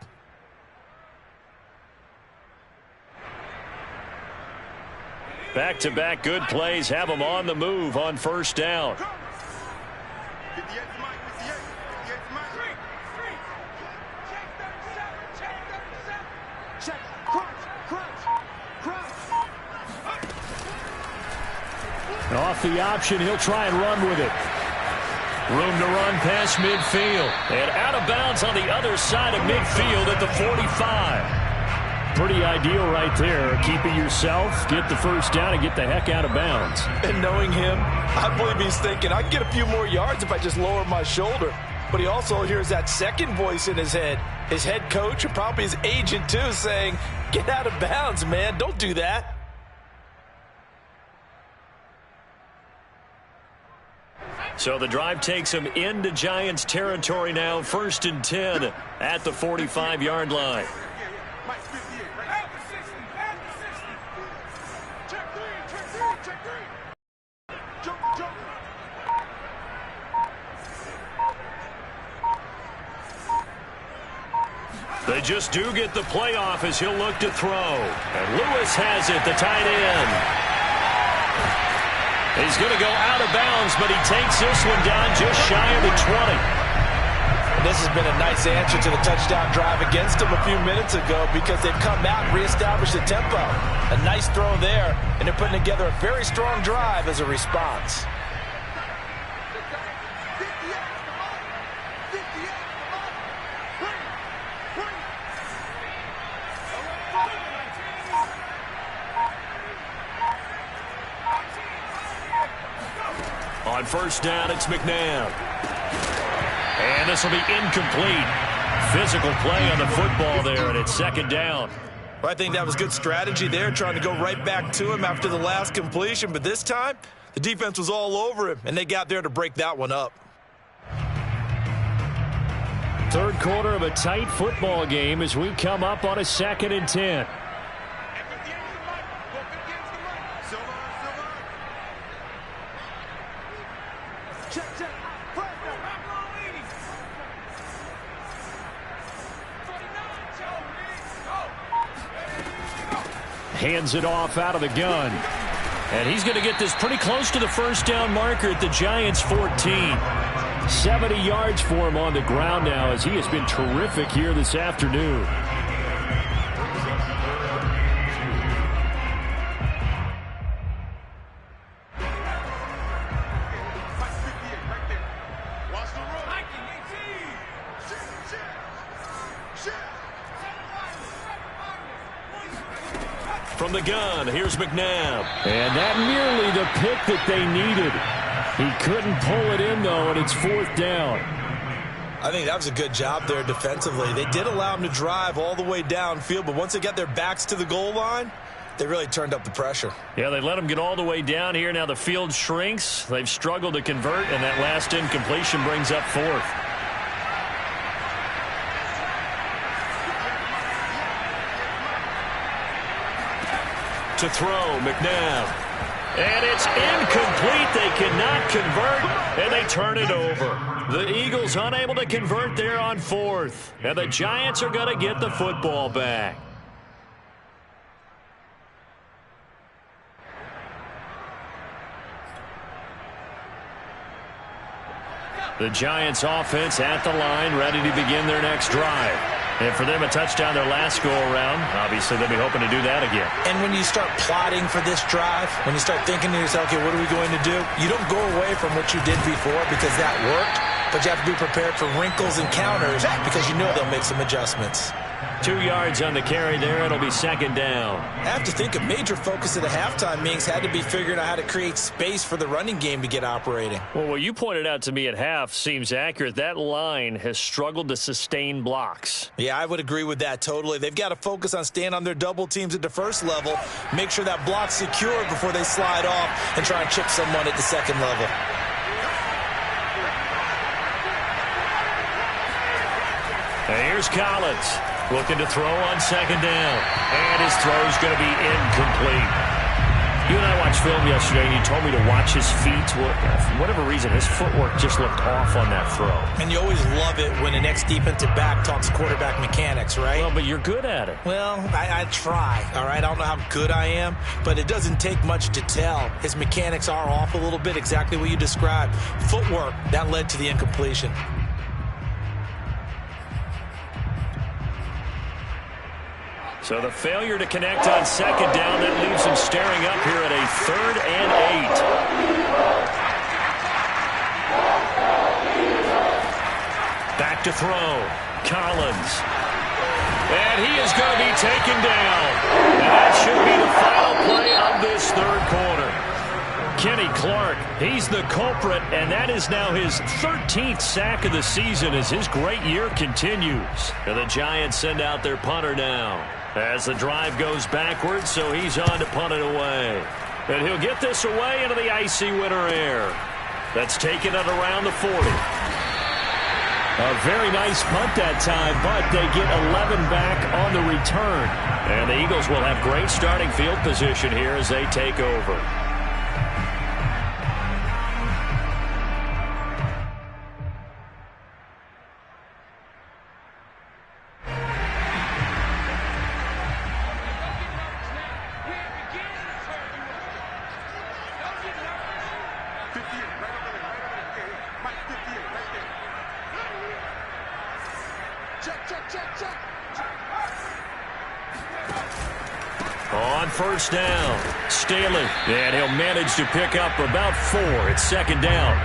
Back-to-back good plays have them on the move on first down. Off the option, he'll try and run with it. Room to run past midfield. And out of bounds on the other side of midfield at the 45. Pretty ideal right there. Keep it yourself, get the first down, and get the heck out of bounds. And knowing him, I believe he's thinking, I can get a few more yards if I just lower my shoulder. But he also hears that second voice in his head. His head coach, and probably his agent too, saying, get out of bounds, man. Don't do that. So the drive takes him into Giants territory now, 1st and 10 at the 45-yard line. They just do get the playoff as he'll look to throw. And Lewis has it, the tight end. He's going to go out of bounds, but he takes this one down just shy of the 20. And this has been a nice answer to the touchdown drive against them a few minutes ago, because they've come out and reestablished the tempo. A nice throw there, and they're putting together a very strong drive as a response. On first down, it's McNabb. And this will be incomplete. Physical play on the football there, and it's second down. Well, I think that was good strategy there, trying to go right back to him after the last completion. But this time, the defense was all over him, and they got there to break that one up. Third quarter of a tight football game as we come up on a 2nd and 10. Hands it off out of the gun. And he's going to get this pretty close to the first down marker at the Giants' 14. 70 yards for him on the ground now, as he has been terrific here this afternoon. From the gun, here's McNabb. And that nearly the pick that they needed. He couldn't pull it in, though, and it's 4th down. I think that was a good job there defensively. They did allow him to drive all the way downfield, but once they got their backs to the goal line, they really turned up the pressure. Yeah, they let him get all the way down here. Now the field shrinks. They've struggled to convert, and that last incompletion brings up 4th. To throw, McNabb. And it's incomplete. They cannot convert, and they turn it over. The Eagles unable to convert there on 4th. And the Giants are going to get the football back. The Giants offense at the line, ready to begin their next drive. And for them, a touchdown their last go-around. Obviously, they'll be hoping to do that again. And when you start plotting for this drive, when you start thinking to yourself, okay, what are we going to do? You don't go away from what you did before because that worked, but you have to be prepared for wrinkles and counters because you know they'll make some adjustments. 2 yards on the carry there. It'll be 2nd down. I have to think a major focus of the halftime meetings had to be figuring out how to create space for the running game to get operating. Well, what you pointed out to me at half seems accurate. That line has struggled to sustain blocks. Yeah, I would agree with that totally. They've got to focus on staying on their double teams at the first level, make sure that block's secure before they slide off and try and chip someone at the second level. And here's Collins. Looking to throw on 2nd down. And his throw's going to be incomplete. You and I watched film yesterday, and you told me to watch his feet. Well, for whatever reason, his footwork just looked off on that throw. And you always love it when the next defensive back talks quarterback mechanics, right? Well, but you're good at it. Well, I try, all right? I don't know how good I am, but it doesn't take much to tell. His mechanics are off a little bit, exactly what you described. Footwork, that led to the incompletion. So the failure to connect on 2nd down, that leaves him staring up here at a 3rd and 8. Back to throw. Collins. And he is going to be taken down. And that should be the final play of this 3rd quarter. Kenny Clark, he's the culprit, and that is now his 13th sack of the season as his great year continues. And the Giants send out their punter now. As the drive goes backwards, so he's on to punt it away. And he'll get this away into the icy winter air. That's taken it around the 40. A very nice punt that time, but they get 11 back on the return. And the Eagles will have great starting field position here as they take over. On 1st down, Staley, and he'll manage to pick up about 4 at 2nd down.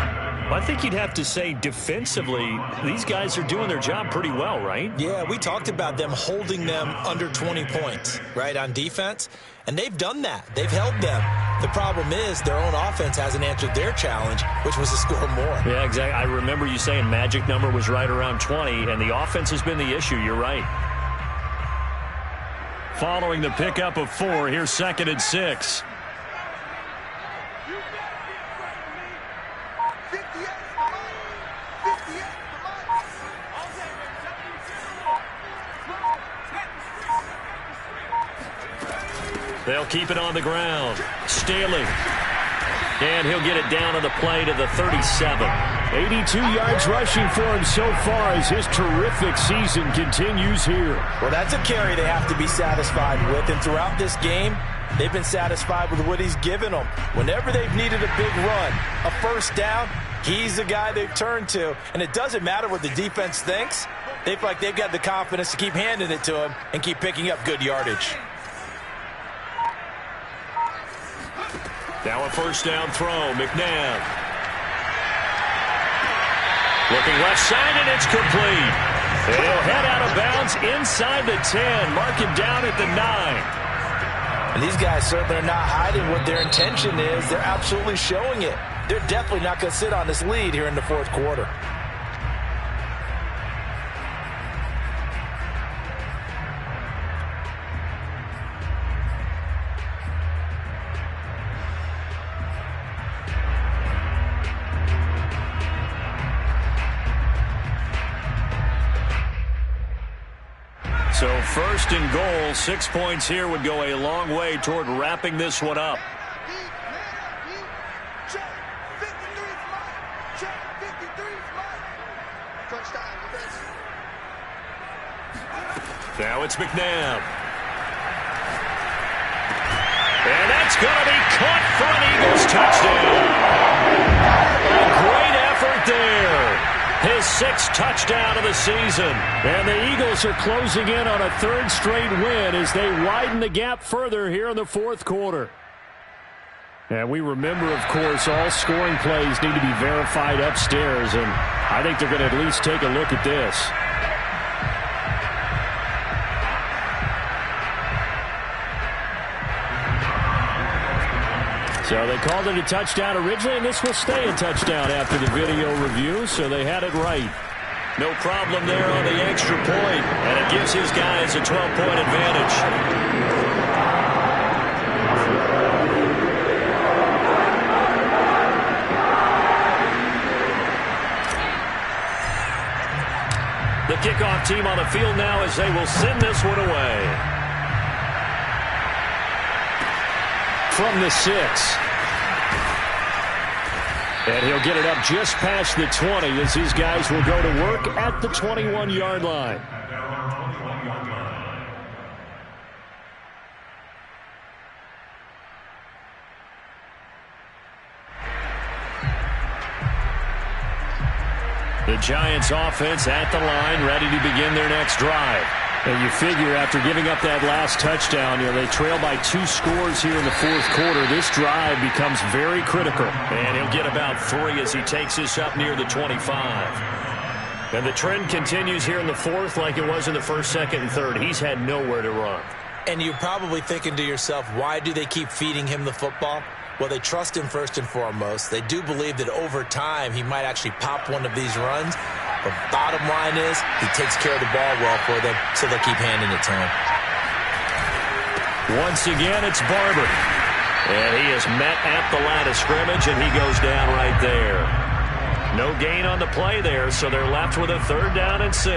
I think you'd have to say defensively, these guys are doing their job pretty well, right? Yeah, we talked about them holding them under 20 points, right, on defense, and they've done that. They've held them. The problem is their own offense hasn't answered their challenge, which was to score more. Yeah, exactly. I remember you saying magic number was right around 20, and the offense has been the issue. You're right. Following the pickup of 4, here's 2nd and 6. They'll keep it on the ground. Staley. And he'll get it down on the play to the 37. 82 yards rushing for him so far as his terrific season continues here. Well, that's a carry they have to be satisfied with. And throughout this game, they've been satisfied with what he's given them. Whenever they've needed a big run, a 1st down, he's the guy they've turned to. And it doesn't matter what the defense thinks. They feel like they've got the confidence to keep handing it to him and keep picking up good yardage. Now a 1st down throw, McNabb. Looking left side, and it's complete. And he'll head out of bounds inside the 10. Mark him down at the 9. And these guys certainly are not hiding what their intention is. They're absolutely showing it. They're definitely not going to sit on this lead here in the fourth quarter. So first and goal, 6 points here would go a long way toward wrapping this one up. Now it's McNabb. And that's going to be caught for an Eagles touchdown. A great effort there. His 6th touchdown of the season. And the Eagles are closing in on a 3rd straight win as they widen the gap further here in the fourth quarter. And we remember, of course, all scoring plays need to be verified upstairs, and I think they're going to at least take a look at this. So they called it a touchdown originally, and this will stay a touchdown after the video review, so they had it right. No problem there on the extra point, and it gives his guys a 12-point advantage. The kickoff team on the field now as they will send this one away. From the 6. And he'll get it up just past the 20 as his guys will go to work at the 21-yard line. The Giants offense at the line, ready to begin their next drive. And you figure after giving up that last touchdown, they trail by 2 scores here in the fourth quarter. This drive becomes very critical. And he'll get about 3 as he takes this up near the 25. And the trend continues here in the fourth like it was in the first, second, and third. He's had nowhere to run. And you're probably thinking to yourself, why do they keep feeding him the football? Well, they trust him first and foremost. They do believe that over time he might actually pop one of these runs. But bottom line is, he takes care of the ball well for them, so they'll keep handing it to him. Once again, it's Barber. And he is met at the line of scrimmage, and he goes down right there. No gain on the play there, so they're left with a 3rd down and 6.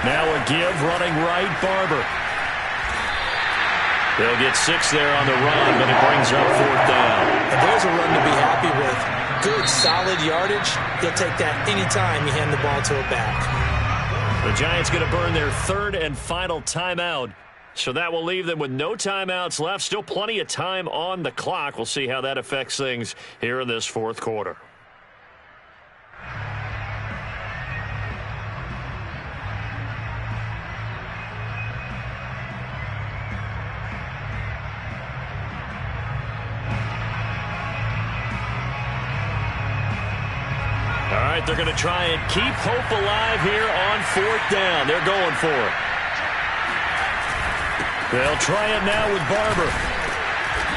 Now a give, running right, Barber. They'll get 6 there on the run, but it brings up 4th down. And there's a run to be happy with. Good, solid yardage. He'll take that anytime you hand the ball to a back. The Giants going to burn their 3rd and final timeout. So that will leave them with no timeouts left. Still plenty of time on the clock. We'll see how that affects things here in this fourth quarter. All right, they're going to try and keep hope alive here on 4th down. They're going for it. They'll try it now with Barber.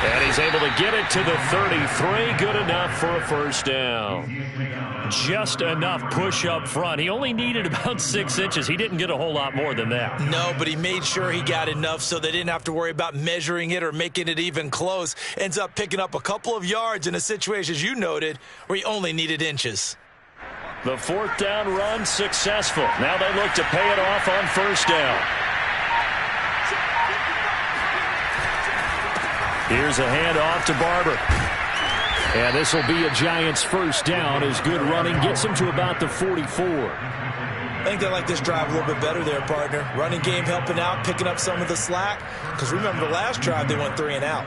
And he's able to get it to the 33. Good enough for a 1st down. Just enough push up front. He only needed about 6 inches. He didn't get a whole lot more than that. No, but he made sure he got enough so they didn't have to worry about measuring it or making it even close. Ends up picking up a couple of yards in a situation, as you noted, where he only needed inches. The 4th down run successful. Now they look to pay it off on 1st down. Here's a handoff to Barber. And this will be a Giants 1st down as good running gets him to about the 44. I think they like this drive a little bit better there, partner. Running game helping out, picking up some of the slack. Because remember the last drive, they went 3 and out.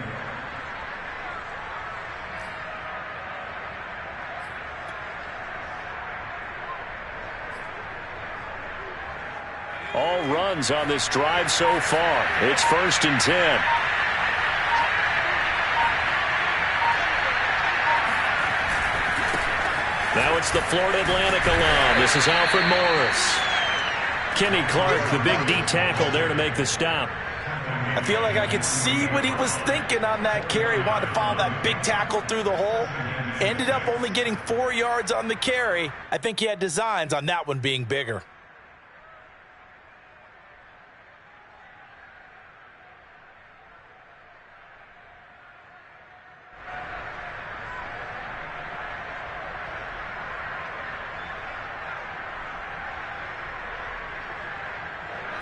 all runs on this drive so far. It's 1st and 10. Now it's the Florida Atlantic alum. This is Alfred Morris. Kenny Clark, the big D tackle there to make the stop. I feel like I could see what he was thinking on that carry. Wanted to follow that big tackle through the hole. Ended up only getting 4 yards on the carry. I think he had designs on that one being bigger.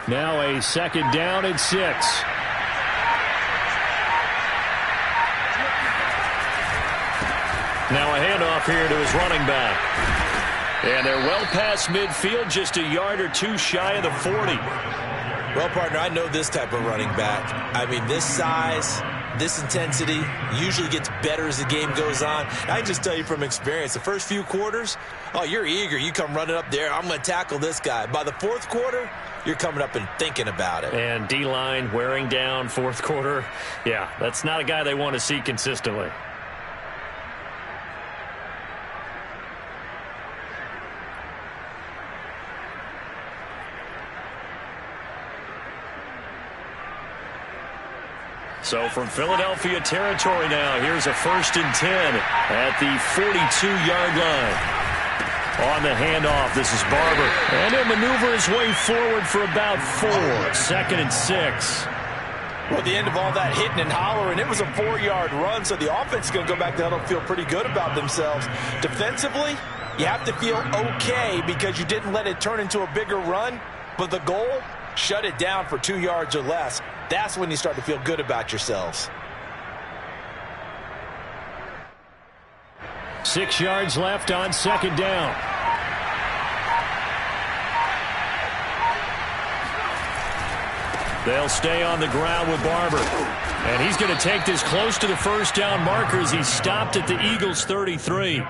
Now a 2nd down and 6. Now a handoff here to his running back. And they're well past midfield, just a yard or two shy of the 40. Well, partner, I know this type of running back. I mean, this size, this intensity usually gets better as the game goes on. I can just tell you from experience, the first few quarters, oh, you're eager. You come running up there, I'm going to tackle this guy. By the 4th quarter, you're coming up and thinking about it. And D-line wearing down 4th quarter. Yeah, that's not a guy they want to see consistently. So from Philadelphia territory now, here's a 1st and 10 at the 42-yard line. On the handoff, this is Barber. And he'll maneuver his way forward for about 4. 2nd and 6. Well, at the end of all that hitting and hollering, it was a 4-yard run, so the offense is going to go back to huddle and feel pretty good about themselves. Defensively, you have to feel okay because you didn't let it turn into a bigger run, but the goal, shut it down for 2 yards or less. That's when you start to feel good about yourselves. 6 yards left on 2nd down. They'll stay on the ground with Barber. And he's going to take this close to the 1st down markers. He stopped at the Eagles' 33.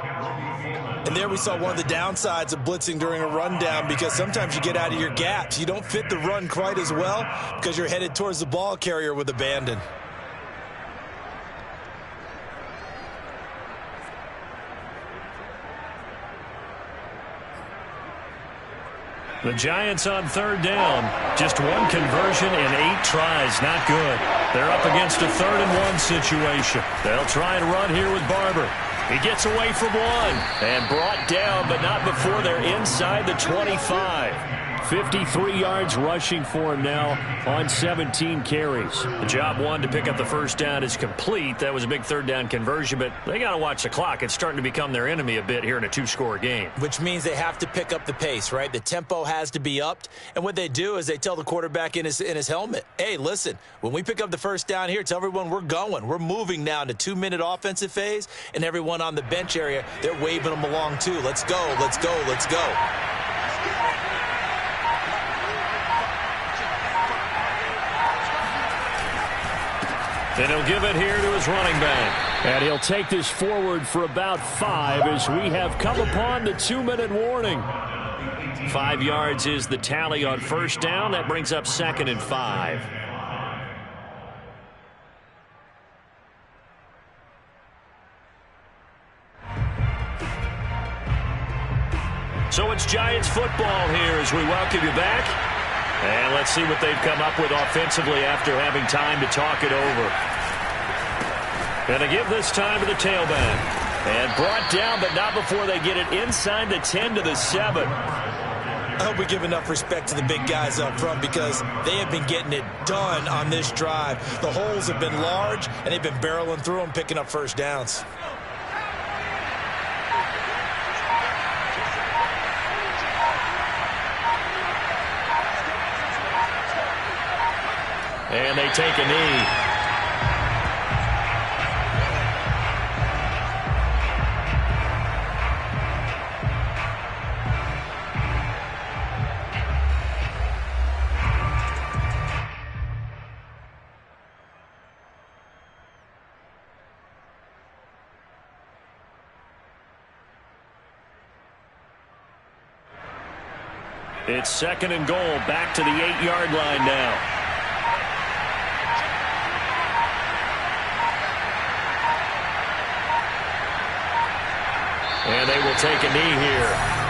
And there we saw one of the downsides of blitzing during a rundown, because sometimes you get out of your gaps. You don't fit the run quite as well because you're headed towards the ball carrier with abandon. The Giants on 3rd down. Just 1 conversion and 8 tries. Not good. They're up against a 3rd and 1 situation. They'll try and run here with Barber. He gets away from 1 and brought down, but not before they're inside the 25. 53 yards rushing for him now on 17 carries. The job 1 to pick up the 1st down is complete. That was a big 3rd down conversion, but they got to watch the clock. It's starting to become their enemy a bit here in a 2-score game. Which means they have to pick up the pace, right? The tempo has to be upped. And what they do is they tell the quarterback in his helmet, hey, listen, when we pick up the 1st down here, tell everyone we're going. We're moving now to 2-minute offensive phase, and everyone on the bench area, they're waving them along too. Let's go, let's go, let's go. And he'll give it here to his running back. And he'll take this forward for about 5 as we have come upon the 2-minute warning. 5 yards is the tally on 1st down. That brings up 2nd and 5. So it's Giants football here as we welcome you back. And let's see what they've come up with offensively after having time to talk it over. Going to give this time to the tailback. And brought down, but not before they get it inside the 10 to the 7. I hope we give enough respect to the big guys up front, because they have been getting it done on this drive. The holes have been large, and they've been barreling through them, picking up 1st downs. And they take a knee. It's second and goal, back to the 8-yard line now. And they will take a knee here.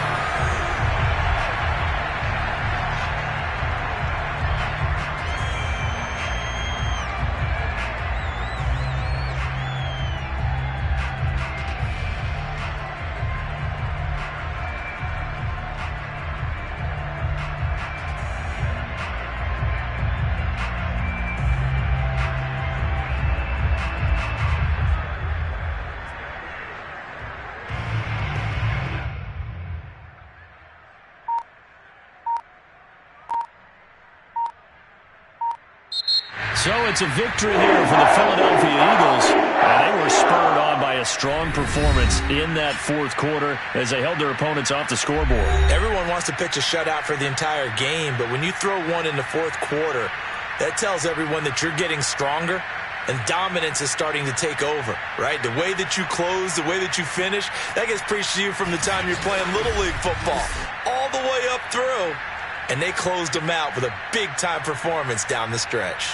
So it's a victory here for the Philadelphia Eagles. And they were spurred on by a strong performance in that fourth quarter as they held their opponents off the scoreboard. Everyone wants to pitch a shutout for the entire game, but when you throw one in the fourth quarter, that tells everyone that you're getting stronger and dominance is starting to take over, right? The way that you close, the way that you finish, that gets preached to you from the time you're playing Little League football all the way up through. And they closed them out with a big-time performance down the stretch.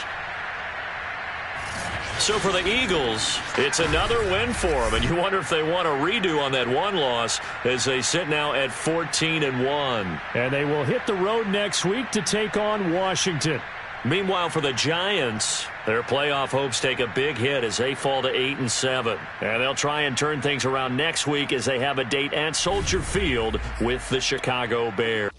So for the Eagles, it's another win for them, and you wonder if they want a redo on that one loss as they sit now at 14-1. And they will hit the road next week to take on Washington. Meanwhile, for the Giants, their playoff hopes take a big hit as they fall to 8-7. And they'll try and turn things around next week as they have a date at Soldier Field with the Chicago Bears.